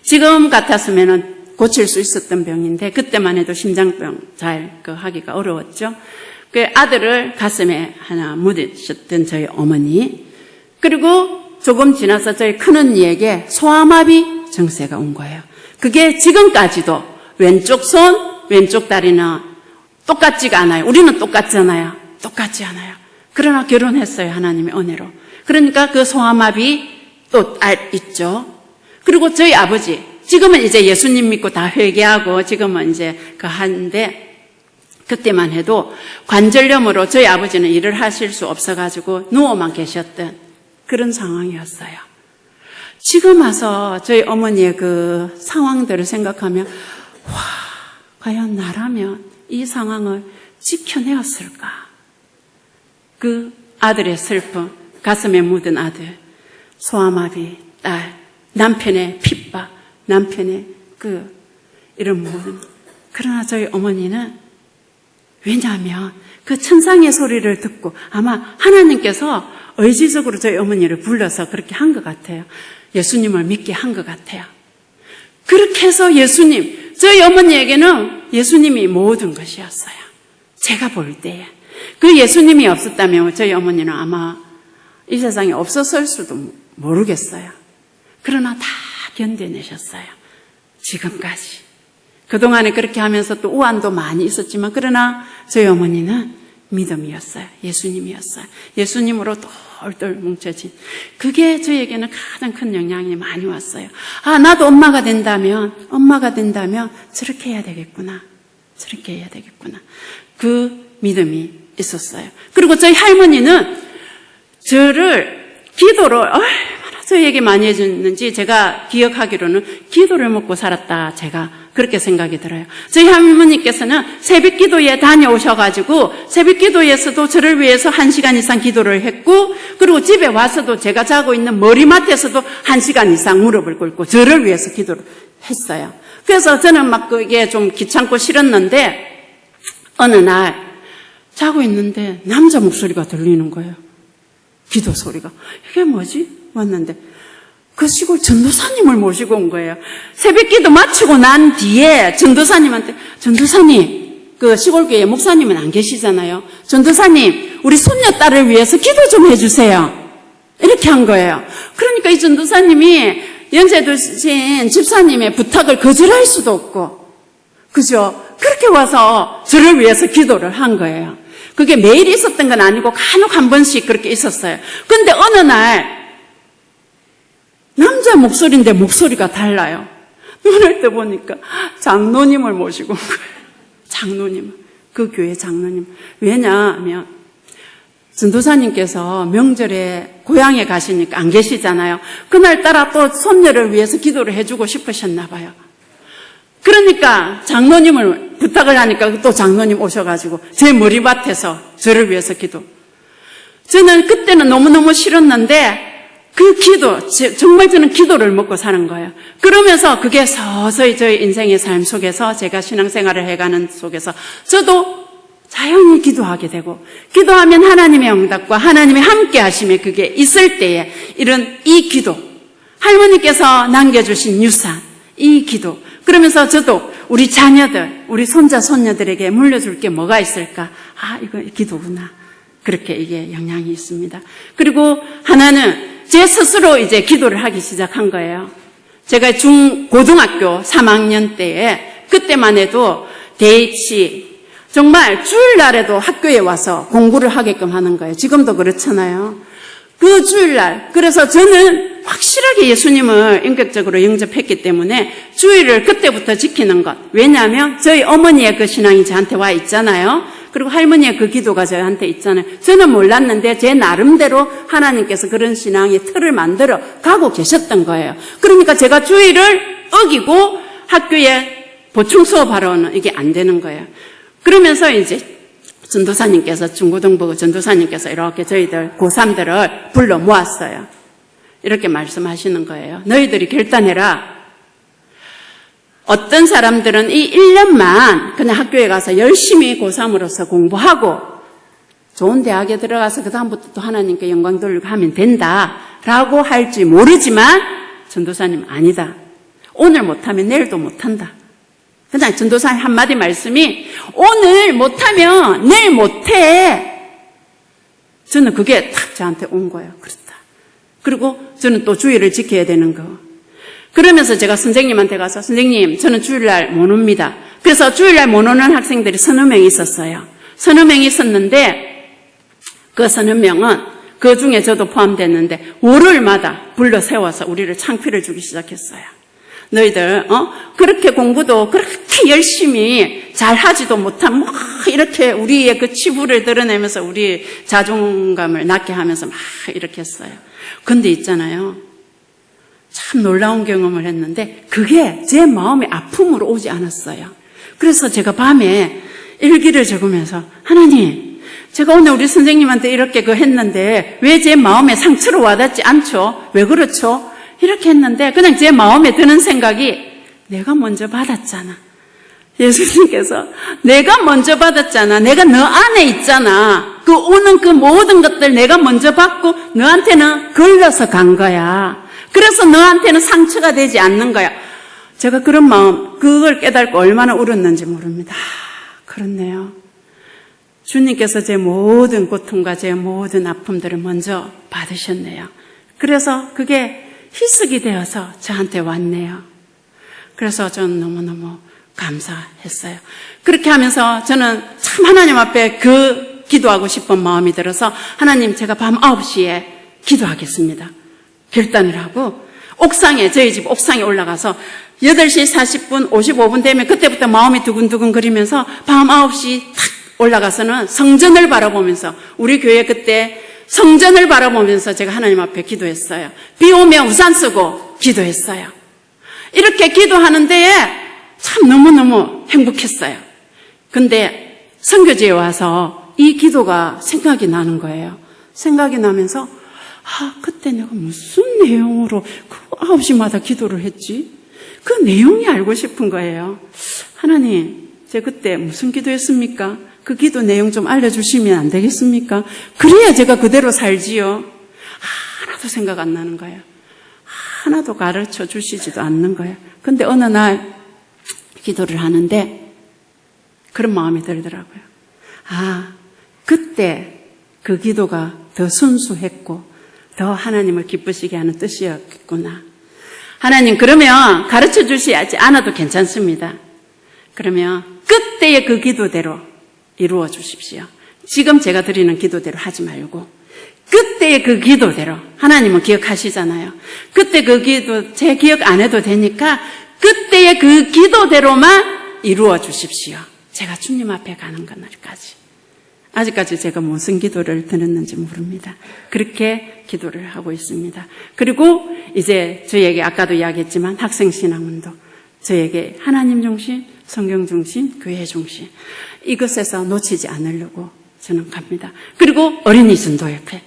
지금 같았으면 고칠 수 있었던 병인데 그때만 해도 심장병 잘 하기가 어려웠죠. 그 아들을 가슴에 하나 묻으셨던 저희 어머니, 그리고 조금 지나서 저희 큰언니에게 소아마비 증세가 온 거예요. 그게 지금까지도 왼쪽 손, 왼쪽 다리는 똑같지가 않아요. 우리는 똑같잖아요. 똑같지 않아요. 그러나 결혼했어요. 하나님의 은혜로. 그러니까 그 소아마비 또 있죠. 그리고 저희 아버지, 지금은 이제 예수님 믿고 다 회개하고 지금은 이제 한데 그때만 해도 관절염으로 저희 아버지는 일을 하실 수 없어가지고 누워만 계셨던 그런 상황이었어요. 지금 와서 저희 어머니의 그 상황들을 생각하면 과연 나라면 이 상황을 지켜내었을까? 그 아들의 슬픔, 가슴에 묻은 아들, 소아마비 딸, 남편의 핍박, 남편의 이런 모든. 그러나 저희 어머니는 왜냐하면 그 천상의 소리를 듣고 아마 하나님께서 의지적으로 저희 어머니를 불러서 그렇게 한 것 같아요. 예수님을 믿게 한 것 같아요. 그렇게 해서 저희 어머니에게는 예수님이 모든 것이었어요. 제가 볼 때에. 그 예수님이 없었다면 저희 어머니는 아마 이 세상에 없었을 수도 모르겠어요. 그러나 다 견뎌내셨어요. 지금까지. 그동안에 그렇게 하면서 또 우환도 많이 있었지만 그러나 저희 어머니는 믿음이었어요. 예수님이었어요. 예수님으로 똘똘 뭉쳐진. 그게 저에게는 가장 큰 영향이 많이 왔어요. 나도 엄마가 된다면 저렇게 해야 되겠구나. 저렇게 해야 되겠구나. 그 믿음이 있었어요. 그리고 저희 할머니는 저를 기도를 얼마나 저에게 많이 해줬는지 제가 기억하기로는 기도를 먹고 살았다. 제가 그렇게 생각이 들어요. 저희 할머니께서는 새벽 기도에 다녀오셔가지고 새벽 기도에서도 저를 위해서 1시간 이상 기도를 했고 그리고 집에 와서도 제가 자고 있는 머리맡에서도 1시간 이상 무릎을 꿇고 저를 위해서 기도를 했어요. 그래서 저는 막 그게 좀 귀찮고 싫었는데 어느 날 자고 있는데 남자 목소리가 들리는 거예요. 기도 소리가. 이게 뭐지? 왔는데 그 시골 전도사님을 모시고 온 거예요. 새벽 기도 마치고 난 뒤에 전도사님한테 전도사님, 그 시골교회 목사님은 안 계시잖아요. 전도사님, 우리 손녀딸을 위해서 기도 좀 해주세요. 이렇게 한 거예요. 그러니까 이 전도사님이 연세 드신 집사님의 부탁을 거절할 수도 없고, 그죠? 그렇게 와서 저를 위해서 기도를 한 거예요. 그게 매일 있었던 건 아니고 간혹 한 번씩 그렇게 있었어요. 근데 어느 날 남자 목소리인데 목소리가 달라요. 눈을 떠보니까 장로님을 모시고 온 거예요. 장로님, 그 교회 장로님. 왜냐하면 전도사님께서 명절에 고향에 가시니까 안 계시잖아요. 그날따라 또 손녀를 위해서 기도를 해주고 싶으셨나 봐요. 그러니까 장로님을 부탁을 하니까 또 장로님 오셔가지고 제 머리밭에서 저를 위해서 기도. 저는 그때는 너무너무 싫었는데 그 기도, 정말 저는 기도를 먹고 사는 거예요. 그러면서 그게 서서히 저의 인생의 삶 속에서 제가 신앙생활을 해가는 속에서 저도 자연히 기도하게 되고, 기도하면 하나님의 응답과 하나님의 함께 하심이 그게 있을 때에 이런 이 기도, 할머니께서 남겨주신 유산, 이 기도, 그러면서 저도 우리 자녀들, 우리 손자, 손녀들에게 물려줄 게 뭐가 있을까? 아, 이거 기도구나. 그렇게 이게 영향이 있습니다. 그리고 하나는 제 스스로 이제 기도를 하기 시작한 거예요. 제가 고등학교 3학년 때에 그때만 해도 대입시 정말 주일날에도 학교에 와서 공부를 하게끔 하는 거예요. 지금도 그렇잖아요. 그 주일날. 그래서 저는 확실하게 예수님을 인격적으로 영접했기 때문에 주일을 그때부터 지키는 것. 왜냐하면 저희 어머니의 그 신앙이 저한테 와 있잖아요. 그리고 할머니의 그 기도가 저한테 있잖아요. 저는 몰랐는데 제 나름대로 하나님께서 그런 신앙의 틀을 만들어 가고 계셨던 거예요. 그러니까 제가 주일을 어기고 학교에 보충 수업하러는 이게 안 되는 거예요. 그러면서 이제 전도사님께서, 중고등부 전도사님께서 이렇게 저희들 고3들을 불러 모았어요. 이렇게 말씀하시는 거예요. 너희들이 결단해라. 어떤 사람들은 이 1년만 그냥 학교에 가서 열심히 고3으로서 공부하고 좋은 대학에 들어가서 그 다음부터 또 하나님께 영광 돌리고 하면 된다라고 할지 모르지만 전도사님 아니다. 오늘 못하면 내일도 못한다. 그냥 전도사님 한마디 말씀이 오늘 못하면 내일 못해. 저는 그게 탁 저한테 온 거예요. 그렇다. 그리고 저는 또 주의를 지켜야 되는 거. 그러면서 제가 선생님한테 가서 선생님 저는 주일날 못 옵니다. 그래서 주일날 못 오는 학생들이 서너 명이 있었어요. 서너 명이 있었는데 그 서너 명은 그 중에 저도 포함됐는데 월요일마다 불러 세워서 우리를 창피를 주기 시작했어요. 너희들 그렇게 공부도 그렇게 열심히 잘하지도 못한 막 이렇게 우리의 그 치부를 드러내면서 우리 자존감을 낮게 하면서 막 이렇게 했어요. 근데 있잖아요. 참 놀라운 경험을 했는데 그게 제 마음의 아픔으로 오지 않았어요. 그래서 제가 밤에 일기를 적으면서 하나님 제가 오늘 우리 선생님한테 이렇게 했는데 왜 제 마음에 상처로 와닿지 않죠? 왜 그렇죠? 이렇게 했는데 그냥 제 마음에 드는 생각이 내가 먼저 받았잖아. 예수님께서 내가 먼저 받았잖아. 내가 너 안에 있잖아. 그 오는 그 모든 것들 내가 먼저 받고 너한테는 걸려서 간 거야. 그래서 너한테는 상처가 되지 않는 거야. 제가 그런 마음, 그걸 깨닫고 얼마나 울었는지 모릅니다. 그렇네요. 주님께서 제 모든 고통과 제 모든 아픔들을 먼저 받으셨네요. 그래서 그게 희석이 되어서 저한테 왔네요. 그래서 저는 너무너무 감사했어요. 그렇게 하면서 저는 참 하나님 앞에 기도하고 싶은 마음이 들어서 하나님 제가 밤 9시에 기도하겠습니다. 결단을 하고 옥상에 저희 집 옥상에 올라가서 8시 40분 55분 되면 그때부터 마음이 두근두근 거리면서 밤 9시 탁 올라가서는 성전을 바라보면서 우리 교회 그때 성전을 바라보면서 제가 하나님 앞에 기도했어요. 비 오면 우산 쓰고 기도했어요. 이렇게 기도하는 데에 참 너무너무 행복했어요. 근데 선교지에 와서 이 기도가 생각이 나는 거예요. 생각이 나면서 그때 내가 무슨 내용으로 그 9시마다 기도를 했지? 그 내용이 알고 싶은 거예요. 하나님, 제가 그때 무슨 기도했습니까? 그 기도 내용 좀 알려주시면 안 되겠습니까? 그래야 제가 그대로 살지요. 하나도 생각 안 나는 거예요. 하나도 가르쳐 주시지도 않는 거예요. 근데 어느 날 기도를 하는데 그런 마음이 들더라고요. 그때 그 기도가 더 순수했고 더 하나님을 기쁘시게 하는 뜻이었겠구나. 하나님, 그러면 가르쳐 주시지 않아도 괜찮습니다. 그러면 그때의 그 기도대로 이루어 주십시오. 지금 제가 드리는 기도대로 하지 말고 그때의 그 기도대로, 하나님은 기억하시잖아요. 그때 그 기도 제 기억 안 해도 되니까 그때의 그 기도대로만 이루어 주십시오. 제가 주님 앞에 가는 그날까지. 아직까지 제가 무슨 기도를 드렸는지 모릅니다. 그렇게 기도를 하고 있습니다. 그리고 이제 저에게 아까도 이야기했지만 학생신앙운동, 저에게 하나님 중심, 성경 중심, 교회 중심, 이것에서 놓치지 않으려고 저는 갑니다. 그리고 어린이 전도협회.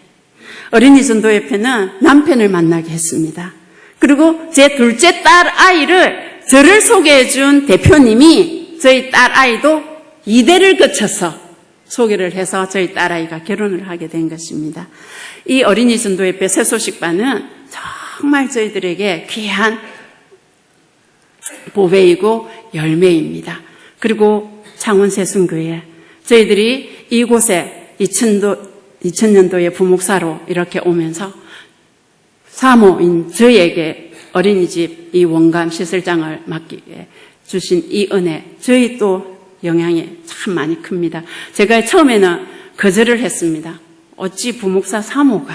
어린이 전도협회는 남편을 만나게 했습니다. 그리고 제 둘째 딸 아이를 저를 소개해 준 대표님이 저희 딸 아이도 2대를 거쳐서 소개를 해서 저희 딸아이가 결혼을 하게 된 것입니다. 이 어린이 전도협회 새소식반은 정말 저희들에게 귀한 보배이고 열매입니다. 그리고 창원세순교회, 저희들이 이곳에 2000년도에 부목사로 이렇게 오면서 사모인 저희에게 어린이집 이 원감 시설장을 맡기게 주신 이 은혜, 저희 또 영향이 참 많이 큽니다. 제가 처음에는 거절을 했습니다. 어찌 부목사 사모가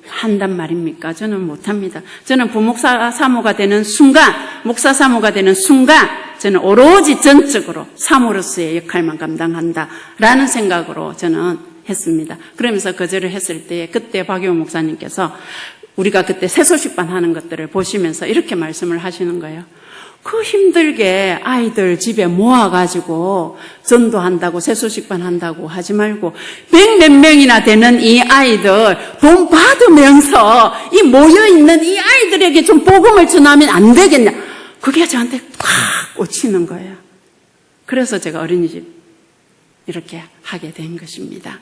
한단 말입니까? 저는 못합니다. 저는 부목사 사모가 되는 순간, 목사 사모가 되는 순간, 저는 오로지 전적으로 사모로서의 역할만 감당한다라는 생각으로 저는 했습니다. 그러면서 거절을 했을 때, 그때 박효 목사님께서 우리가 그때 새소식반 하는 것들을 보시면서 이렇게 말씀을 하시는 거예요. 그 힘들게 아이들 집에 모아가지고 전도한다고 새소식반 한다고 하지 말고 100몇 명이나 되는 이 아이들 돈 받으면서 이 모여있는 이 아이들에게 좀 복음을 전하면 안 되겠냐. 그게 저한테 꽉 꽂히는 거예요. 그래서 제가 어린이집 이렇게 하게 된 것입니다.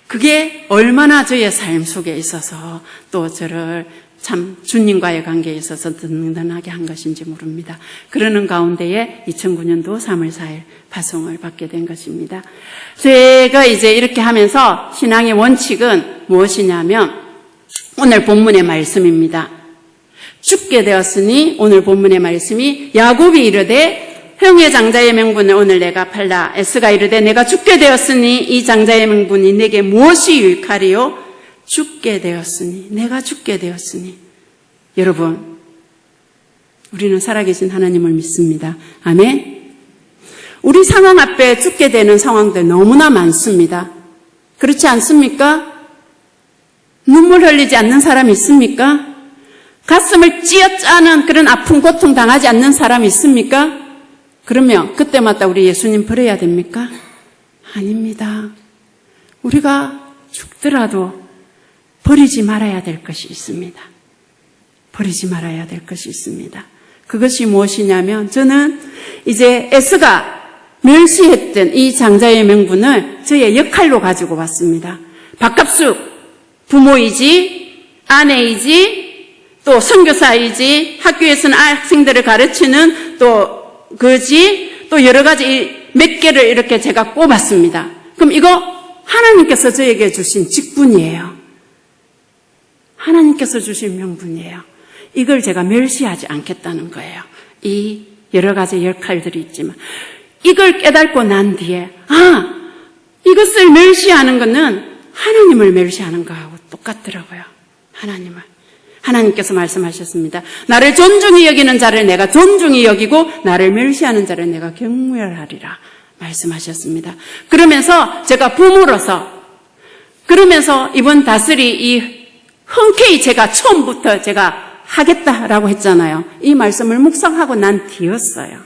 그게 얼마나 저의 삶 속에 있어서 또 저를 참 주님과의 관계에 있어서 든든하게 한 것인지 모릅니다. 그러는 가운데에 2009년도 3월 4일 파송을 받게 된 것입니다. 제가 이제 이렇게 하면서 신앙의 원칙은 무엇이냐면 오늘 본문의 말씀입니다. 죽게 되었으니, 오늘 본문의 말씀이 야곱이 이르되 형의 장자의 명분을 오늘 내가 팔라. 에스가 이르되 내가 죽게 되었으니 이 장자의 명분이 내게 무엇이 유익하리요? 죽게 되었으니, 내가 죽게 되었으니. 여러분, 우리는 살아계신 하나님을 믿습니다. 아멘. 우리 상황 앞에 죽게 되는 상황들 너무나 많습니다. 그렇지 않습니까? 눈물 흘리지 않는 사람 있습니까? 가슴을 찌어짜는 그런 아픈 고통 당하지 않는 사람 있습니까? 그러면 그때마다 우리 예수님 버려야 됩니까? 아닙니다. 우리가 죽더라도 버리지 말아야 될 것이 있습니다. 버리지 말아야 될 것이 있습니다. 그것이 무엇이냐면 저는 이제 에스가 멸시했던 이 장자의 명분을 저의 역할로 가지고 왔습니다. 밥값숙, 부모이지, 아내이지, 또 선교사이지, 학교에서는 학생들을 가르치는 또 그지, 또 여러 가지 몇 개를 이렇게 제가 꼽았습니다. 그럼 이거 하나님께서 저에게 주신 직분이에요. 하나님께서 주신 명분이에요. 이걸 제가 멸시하지 않겠다는 거예요. 이 여러 가지 역할들이 있지만 이걸 깨닫고 난 뒤에 이것을 멸시하는 것은 하나님을 멸시하는 거하고 똑같더라고요. 하나님을. 하나님께서 말씀하셨습니다. 나를 존중히 여기는 자를 내가 존중히 여기고 나를 멸시하는 자를 내가 경멸하리라 말씀하셨습니다. 그러면서 제가 부모로서 그러면서 이번 다스리 이 흔쾌히 제가 처음부터 제가 하겠다라고 했잖아요. 이 말씀을 묵상하고 난 뒤였어요.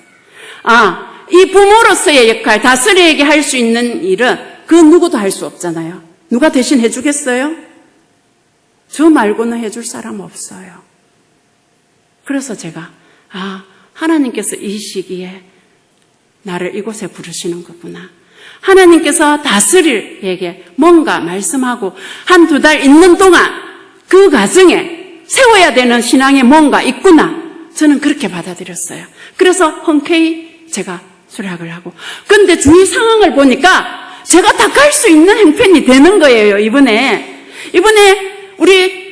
이 부모로서의 역할, 다스리에게 할 수 있는 일은 그 누구도 할 수 없잖아요. 누가 대신 해주겠어요? 저 말고는 해줄 사람 없어요. 그래서 제가 하나님께서 이 시기에 나를 이곳에 부르시는 거구나. 하나님께서 다스릴에게 뭔가 말씀하고 1-2 달 있는 동안 그 과정에 세워야 되는 신앙에 뭔가 있구나. 저는 그렇게 받아들였어요. 그래서 흔쾌히 제가 수락을 하고. 근데 주위 상황을 보니까 제가 다 갈 수 있는 형편이 되는 거예요, 이번에 우리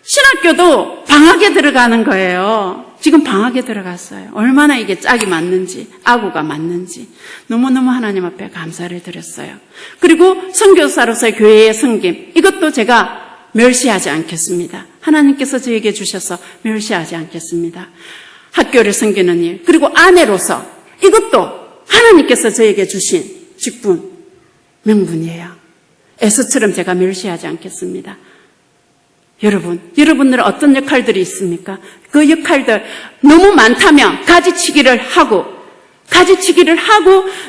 신학교도 방학에 들어가는 거예요. 지금 방학에 들어갔어요. 얼마나 이게 짝이 맞는지, 아구가 맞는지 너무너무 하나님 앞에 감사를 드렸어요. 그리고 선교사로서의 교회의 섬김, 이것도 제가 멸시하지 않겠습니다. 하나님께서 저에게 주셔서 멸시하지 않겠습니다. 학교를 섬기는 일, 그리고 아내로서 이것도 하나님께서 저에게 주신 직분, 명분이에요. 에서처럼 제가 멸시하지 않겠습니다. 여러분들은 어떤 역할들이 있습니까? 그 역할들 너무 많다면 가지치기를 하고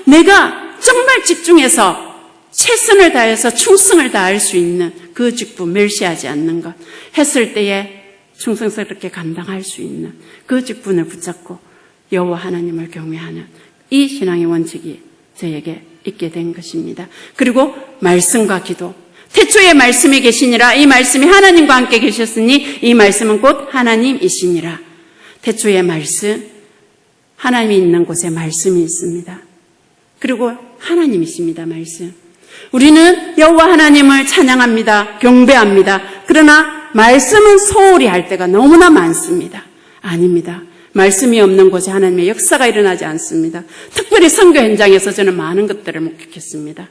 내가 정말 집중해서 최선을 다해서 충성을 다할 수 있는 그 직분, 멸시하지 않는 것, 했을 때에 충성스럽게 감당할 수 있는 그 직분을 붙잡고 여호와 하나님을 경외하는 이 신앙의 원칙이 저에게 있게 된 것입니다. 그리고 말씀과 기도, 태초에 말씀이 계시니라. 이 말씀이 하나님과 함께 계셨으니 이 말씀은 곧 하나님이시니라. 태초에 말씀, 하나님이 있는 곳에 말씀이 있습니다. 그리고 하나님이십니다. 말씀. 우리는 여호와 하나님을 찬양합니다. 경배합니다. 그러나 말씀은 소홀히 할 때가 너무나 많습니다. 아닙니다. 말씀이 없는 곳에 하나님의 역사가 일어나지 않습니다. 특별히 선교 현장에서 저는 많은 것들을 목격했습니다.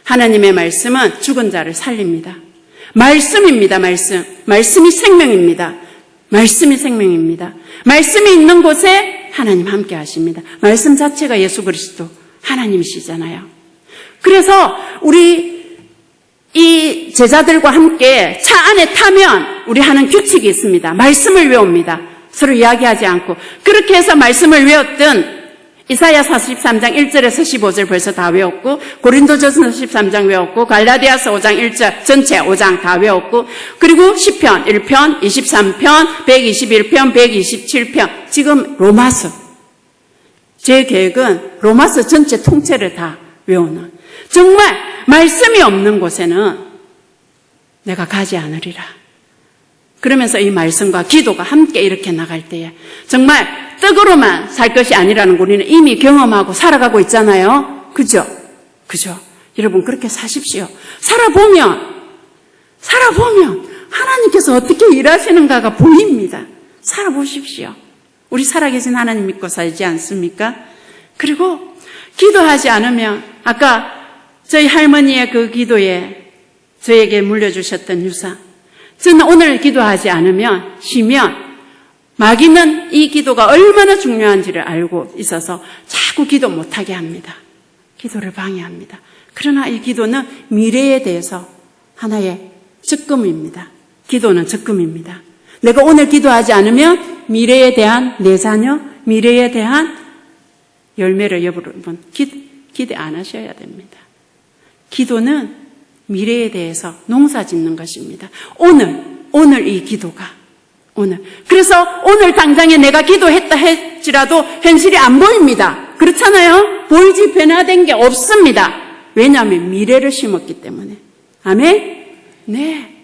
하나님의 말씀은 죽은 자를 살립니다. 말씀입니다. 말씀이 생명입니다. 말씀이 생명입니다. 말씀이 있는 곳에 하나님 함께 하십니다. 말씀 자체가 예수 그리스도 하나님이시잖아요. 그래서 우리 이 제자들과 함께 차 안에 타면 우리 하는 규칙이 있습니다. 말씀을 외웁니다. 서로 이야기하지 않고. 그렇게 해서 말씀을 외웠던 이사야 43장 1절에서 15절 벌써 다 외웠고, 고린도전서 13장 외웠고, 갈라디아서 5장 1절 전체 5장 다 외웠고, 그리고 시편 1편, 23편, 121편, 127편, 지금 로마서. 제 계획은 로마서 전체 통째를 다 외우는. 정말 말씀이 없는 곳에는 내가 가지 않으리라. 그러면서 이 말씀과 기도가 함께 이렇게 나갈 때에 정말 떡으로만 살 것이 아니라는 거 우리는 이미 경험하고 살아가고 있잖아요. 그죠? 여러분 그렇게 사십시오. 살아보면 하나님께서 어떻게 일하시는가가 보입니다. 살아보십시오. 우리 살아계신 하나님 믿고 살지 않습니까? 그리고 기도하지 않으면 아까 저희 할머니의 그 기도에 저에게 물려주셨던 유산, 저는 오늘 기도하지 않으면 쉬면 마귀는 이 기도가 얼마나 중요한지를 알고 있어서 자꾸 기도 못하게 합니다. 기도를 방해합니다. 그러나 이 기도는 미래에 대해서 하나의 적금입니다. 기도는 적금입니다. 내가 오늘 기도하지 않으면 미래에 대한 내 자녀, 미래에 대한 열매를 여러분 기대 안 하셔야 됩니다. 기도는 미래에 대해서 농사 짓는 것입니다. 오늘 이 기도가 그래서 오늘 당장에 내가 기도했다 할지라도 현실이 안 보입니다. 그렇잖아요? 보이지 변화된 게 없습니다. 왜냐하면 미래를 심었기 때문에. 아멘? 네.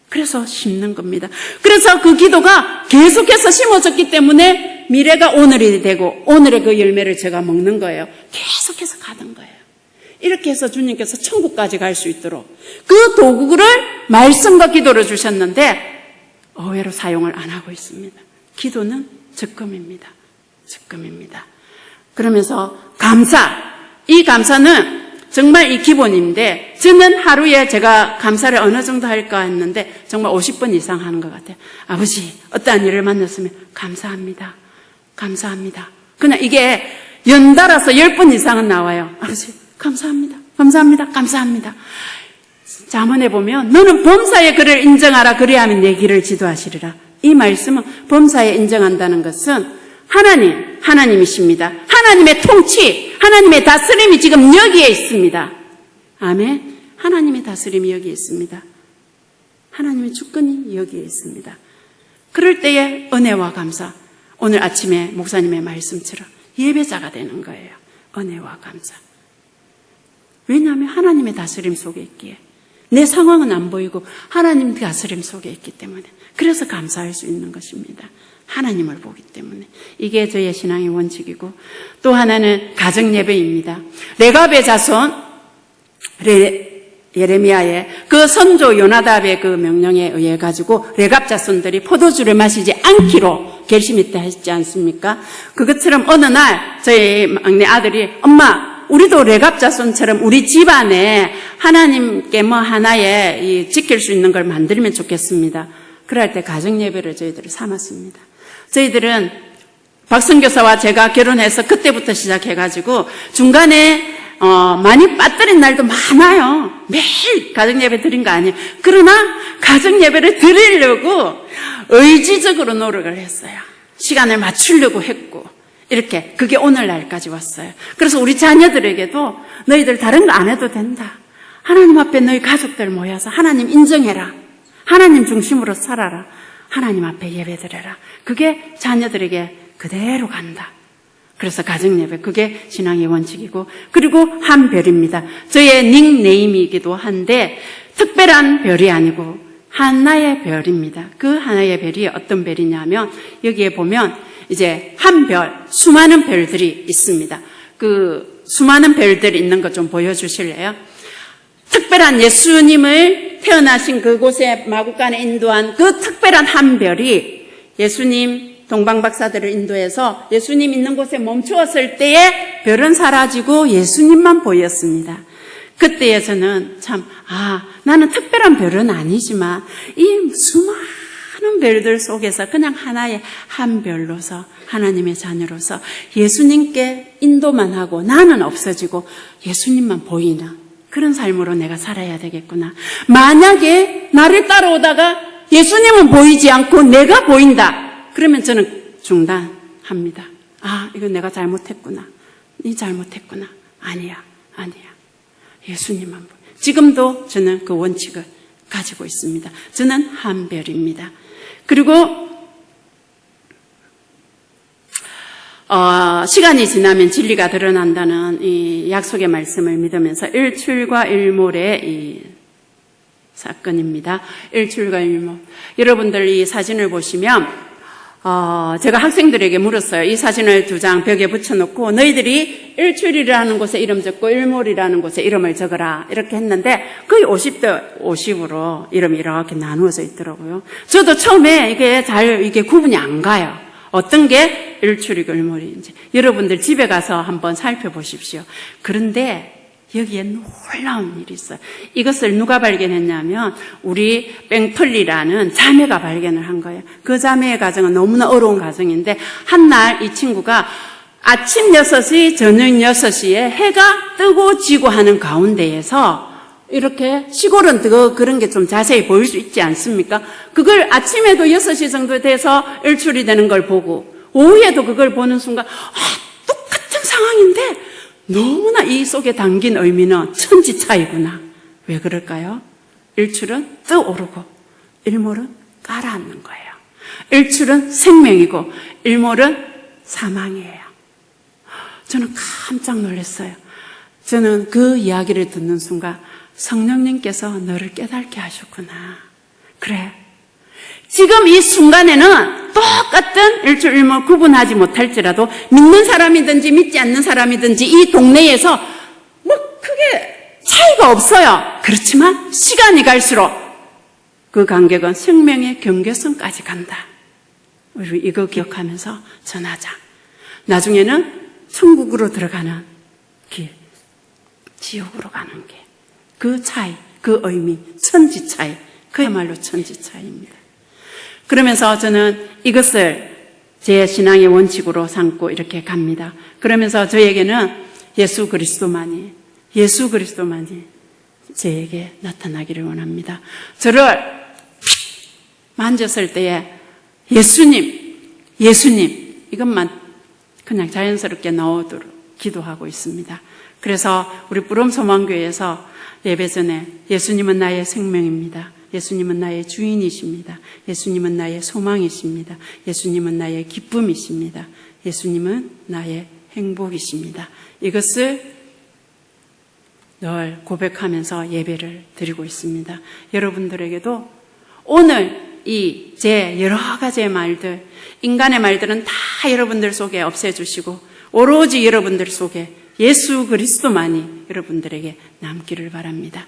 그래서 심는 겁니다. 그래서 그 기도가 계속해서 심어졌기 때문에 미래가 오늘이 되고 오늘의 그 열매를 제가 먹는 거예요. 계속해서 가는 거예요. 이렇게 해서 주님께서 천국까지 갈 수 있도록 그 도구를 말씀과 기도로 주셨는데 의외로 사용을 안 하고 있습니다. 기도는 적금입니다. 그러면서 이 감사는 정말 이 기본인데 저는 하루에 제가 감사를 어느 정도 할까 했는데 정말 50번 이상 하는 것 같아요. 아버지 어떠한 일을 만났으면 감사합니다. 그냥 이게 연달아서 10번 이상은 나와요. 아버지 감사합니다. 잠언에 보면 너는 범사의 그를 인정하라 그래야 하면 내 길을 지도하시리라. 이 말씀은 범사에 인정한다는 것은 하나님이십니다. 하나님의 통치, 하나님의 다스림이 지금 여기에 있습니다. 아멘. 하나님의 다스림이 여기에 있습니다. 하나님의 주권이 여기에 있습니다. 그럴 때에 은혜와 감사, 오늘 아침에 목사님의 말씀처럼 예배자가 되는 거예요. 은혜와 감사. 왜냐하면 하나님의 다스림 속에 있기에 내 상황은 안 보이고 하나님 다스림 속에 있기 때문에 그래서 감사할 수 있는 것입니다. 하나님을 보기 때문에. 이게 저의 신앙의 원칙이고 또 하나는 가정예배입니다. 레갑의 자손 예레미야의 그 선조 요나답의 그 명령에 의해 가지고 레갑 자손들이 포도주를 마시지 않기로 결심했다 했지 않습니까? 그것처럼 어느 날 저희 막내 아들이 엄마 우리도 레갑 자손처럼 우리 집안에 하나님께 뭐 하나에 지킬 수 있는 걸 만들면 좋겠습니다. 그럴 때 가정 예배를 저희들이 삼았습니다. 저희들은 박선교사와 제가 결혼해서 그때부터 시작해가지고 중간에 많이 빠뜨린 날도 많아요. 매일 가정예배 드린 거 아니에요. 그러나 가정예배를 드리려고 의지적으로 노력을 했어요. 시간을 맞추려고 했고 이렇게 그게 오늘날까지 왔어요. 그래서 우리 자녀들에게도 너희들 다른 거 안 해도 된다. 하나님 앞에 너희 가족들 모여서 하나님 인정해라. 하나님 중심으로 살아라. 하나님 앞에 예배드려라. 그게 자녀들에게 그대로 간다. 그래서 가정예배, 그게 신앙의 원칙이고, 그리고 한 별입니다. 저의 닉네임이기도 한데 특별한 별이 아니고 하나의 별입니다. 그 하나의 별이 어떤 별이냐면 여기에 보면 이제 한 별, 수많은 별들이 있습니다. 그 수많은 별들이 있는 것 좀 보여주실래요? 특별한 예수님을 태어나신 그곳에 마구간에 인도한 그 특별한 한 별이 예수님 동방박사들을 인도해서 예수님 있는 곳에 멈추었을 때에 별은 사라지고 예수님만 보였습니다. 그때에 저는 참, 나는 특별한 별은 아니지만 이 수많은 별들 속에서 그냥 하나의 한 별로서 하나님의 자녀로서 예수님께 인도만 하고 나는 없어지고 예수님만 보이나 그런 삶으로 내가 살아야 되겠구나. 만약에 나를 따라오다가 예수님은 보이지 않고 내가 보인다. 그러면 저는 중단합니다. 이건 내가 잘못했구나. 네 잘못했구나. 아니야. 예수님만 보여. 지금도 저는 그 원칙을 가지고 있습니다. 저는 한 별입니다. 그리고 시간이 지나면 진리가 드러난다는 이 약속의 말씀을 믿으면서 일출과 일몰의 이 사건입니다. 일출과 일몰. 여러분들 이 사진을 보시면 제가 학생들에게 물었어요. 이 사진을 2장 벽에 붙여놓고 너희들이 일출이라는 곳에 이름 적고 일몰이라는 곳에 이름을 적어라 이렇게 했는데 거의 50대 50으로 이름이 이렇게 나누어져 있더라고요. 저도 처음에 이게 구분이 안 가요. 어떤 게 일출이고 일몰인지. 여러분들 집에 가서 한번 살펴보십시오. 그런데 여기에 놀라운 일이 있어요. 이것을 누가 발견했냐면 우리 뺑플리라는 자매가 발견을 한 거예요. 그 자매의 가정은 너무나 어려운 가정인데 한 날 이 친구가 아침 6시, 저녁 6시에 해가 뜨고 지고 하는 가운데에서 이렇게 시골은 그런 게 좀 자세히 보일 수 있지 않습니까? 그걸 아침에도 6시 정도 돼서 일출이 되는 걸 보고 오후에도 그걸 보는 순간 똑같은 상황인데 너무나 이 속에 담긴 의미는 천지 차이구나. 왜 그럴까요? 일출은 떠오르고 일몰은 가라앉는 거예요. 일출은 생명이고 일몰은 사망이에요. 저는 깜짝 놀랐어요. 저는 그 이야기를 듣는 순간 성령님께서 너를 깨닫게 하셨구나. 그래. 지금 이 순간에는 똑같은 일출 일몰 구분하지 못할지라도 믿는 사람이든지 믿지 않는 사람이든지 이 동네에서 크게 차이가 없어요. 그렇지만 시간이 갈수록 그 간격은 생명의 경계선까지 간다. 우리 이거 기억하면서 전하자. 나중에는 천국으로 들어가는 길, 지옥으로 가는 길. 그 차이, 그 의미, 천지 차이, 그야말로 천지 차이입니다. 그러면서 저는 이것을 제 신앙의 원칙으로 삼고 이렇게 갑니다. 그러면서 저에게는 예수 그리스도만이 저에게 나타나기를 원합니다. 저를 만졌을 때에 예수님 이것만 그냥 자연스럽게 나오도록 기도하고 있습니다. 그래서 우리 뿌럼 소망교회에서 예배 전에 예수님은 나의 생명입니다. 예수님은 나의 주인이십니다. 예수님은 나의 소망이십니다. 예수님은 나의 기쁨이십니다. 예수님은 나의 행복이십니다. 이것을 늘 고백하면서 예배를 드리고 있습니다. 여러분들에게도 오늘 이 제 여러 가지의 말들, 인간의 말들은 다 여러분들 속에 없애주시고 오로지 여러분들 속에 예수 그리스도만이 여러분들에게 남기를 바랍니다.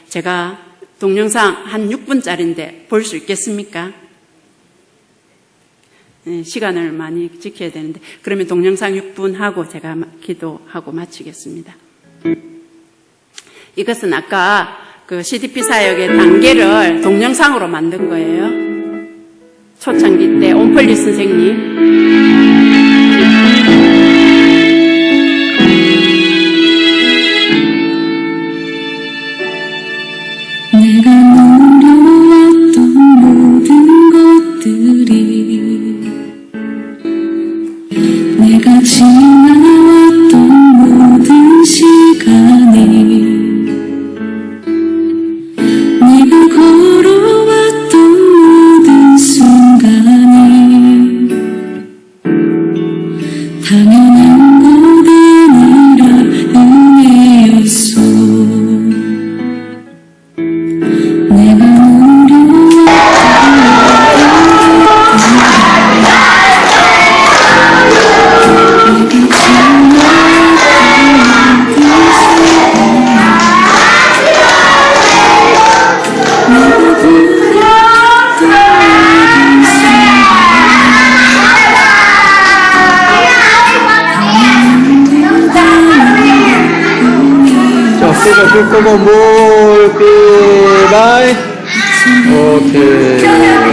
제가 동영상 한 6분짜리인데 볼 수 있겠습니까? 시간을 많이 지켜야 되는데, 그러면 동영상 6분 하고 제가 기도하고 마치겠습니다. 이것은 아까 그 CDP 사역의 단계를 동영상으로 만든 거예요. 초창기 때 온펄리 선생님. 내가 노려왔던 모든 것들이, 내가 지나왔던 모든 시간이, 내가 걸어왔던 모든 순간이 당연한 것 아니라 은혜였소. 내가 줄 거고 몰빛바이. 오케이. 저녁의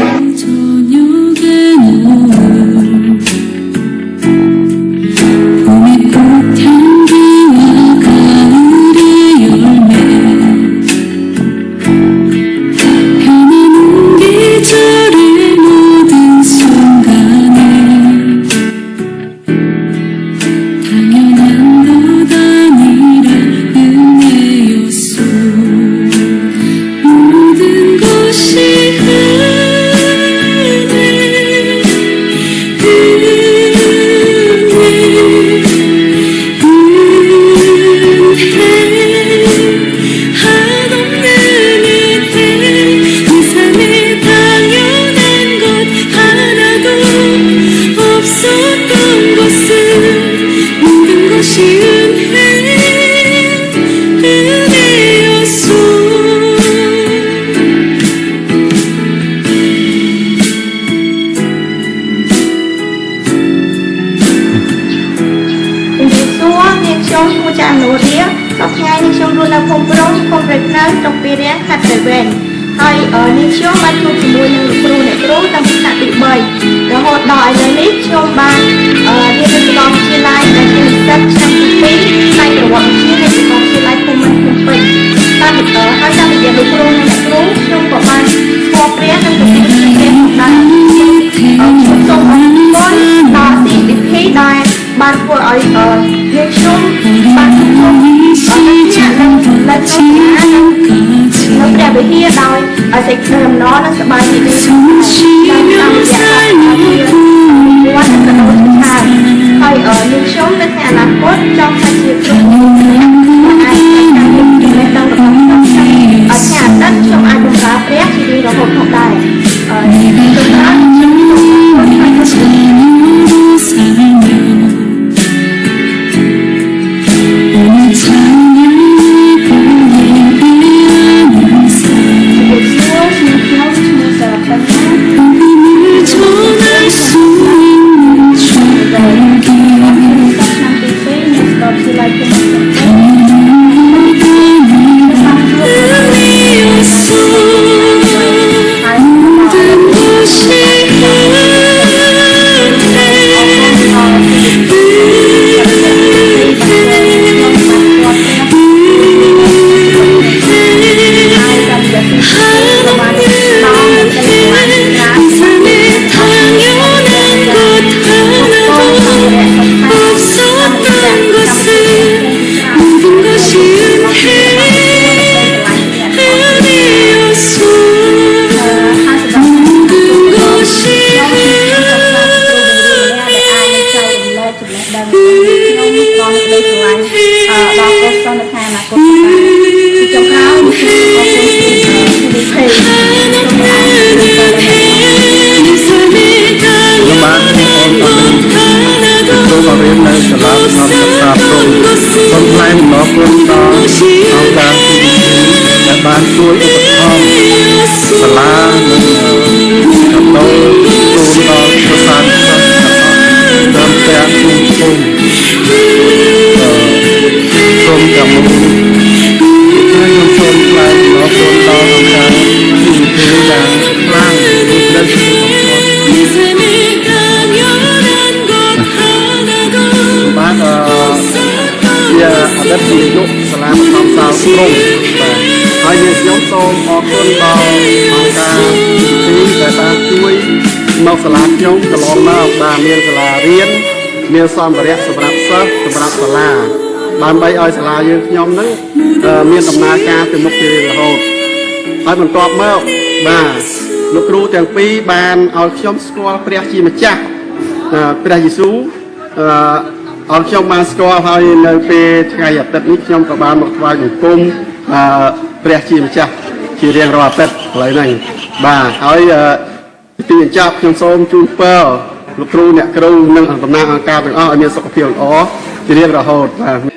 노을, 봄의 꽃향기와 가을의 열매, 변하는 계절의 모든 순간에 당연한 것 아니라 은혜였소. 모든 것이 Like បានជួយឧបត្ថម្ភសាលានិងកតោជូនដល់ប្រសាទសិស្សតាមទាំងជុំជុំសូមកម្មវិធីខ្ញុំសូមថ្លែងអំណរគុណដល់អង្គការទីយ៉ាងខ្លាំងដូចដែលខ្ញុំ 이 삶에 강렬한 것 하나도 បាទជាអតីតនាយកសាលាបឋមសាលក្រុងបាទហើយយើងខ្ញុំសូមអរគុណដល់អង្គការទីដែលបានជួយមកសាលាខ្ញុំកន្លងមកបាទមានសាលារៀនមានសម្ភារៈសម្រាប់សិស្សសម្រាប់សាលាដើម្បីឲ្យសាលាយើងខ្ញុំនឹងមានដំណើរការទៅមុខជារៀងរហូតហើយបន្ទាប់មកបាទលោកគ្រូទាំងពីរបានឲ្យខ្ញុំស្គាល់ព្រះជាម្ចាស់ព្រះយេស៊ូវឲ្យខ្ញុំបានស្គាល់ហើយនៅពេលថ្ងៃអាទិត្យនេះខ្ញុំក៏បានមកថ្វាយបង្គំព្រះជាម្ចាស់ជារៀងរាល់អាទិត្យឥឡូវហ្នឹងបាទហើយទីបញ្ចប់ខ្ញុំសូមជូនពរលោកគ្រូអ្នកគ្រូនិងតំណាងអង្គការទាំងអស់ឲ្យមានសុខភាពល្អជារៀងរហូតបាទ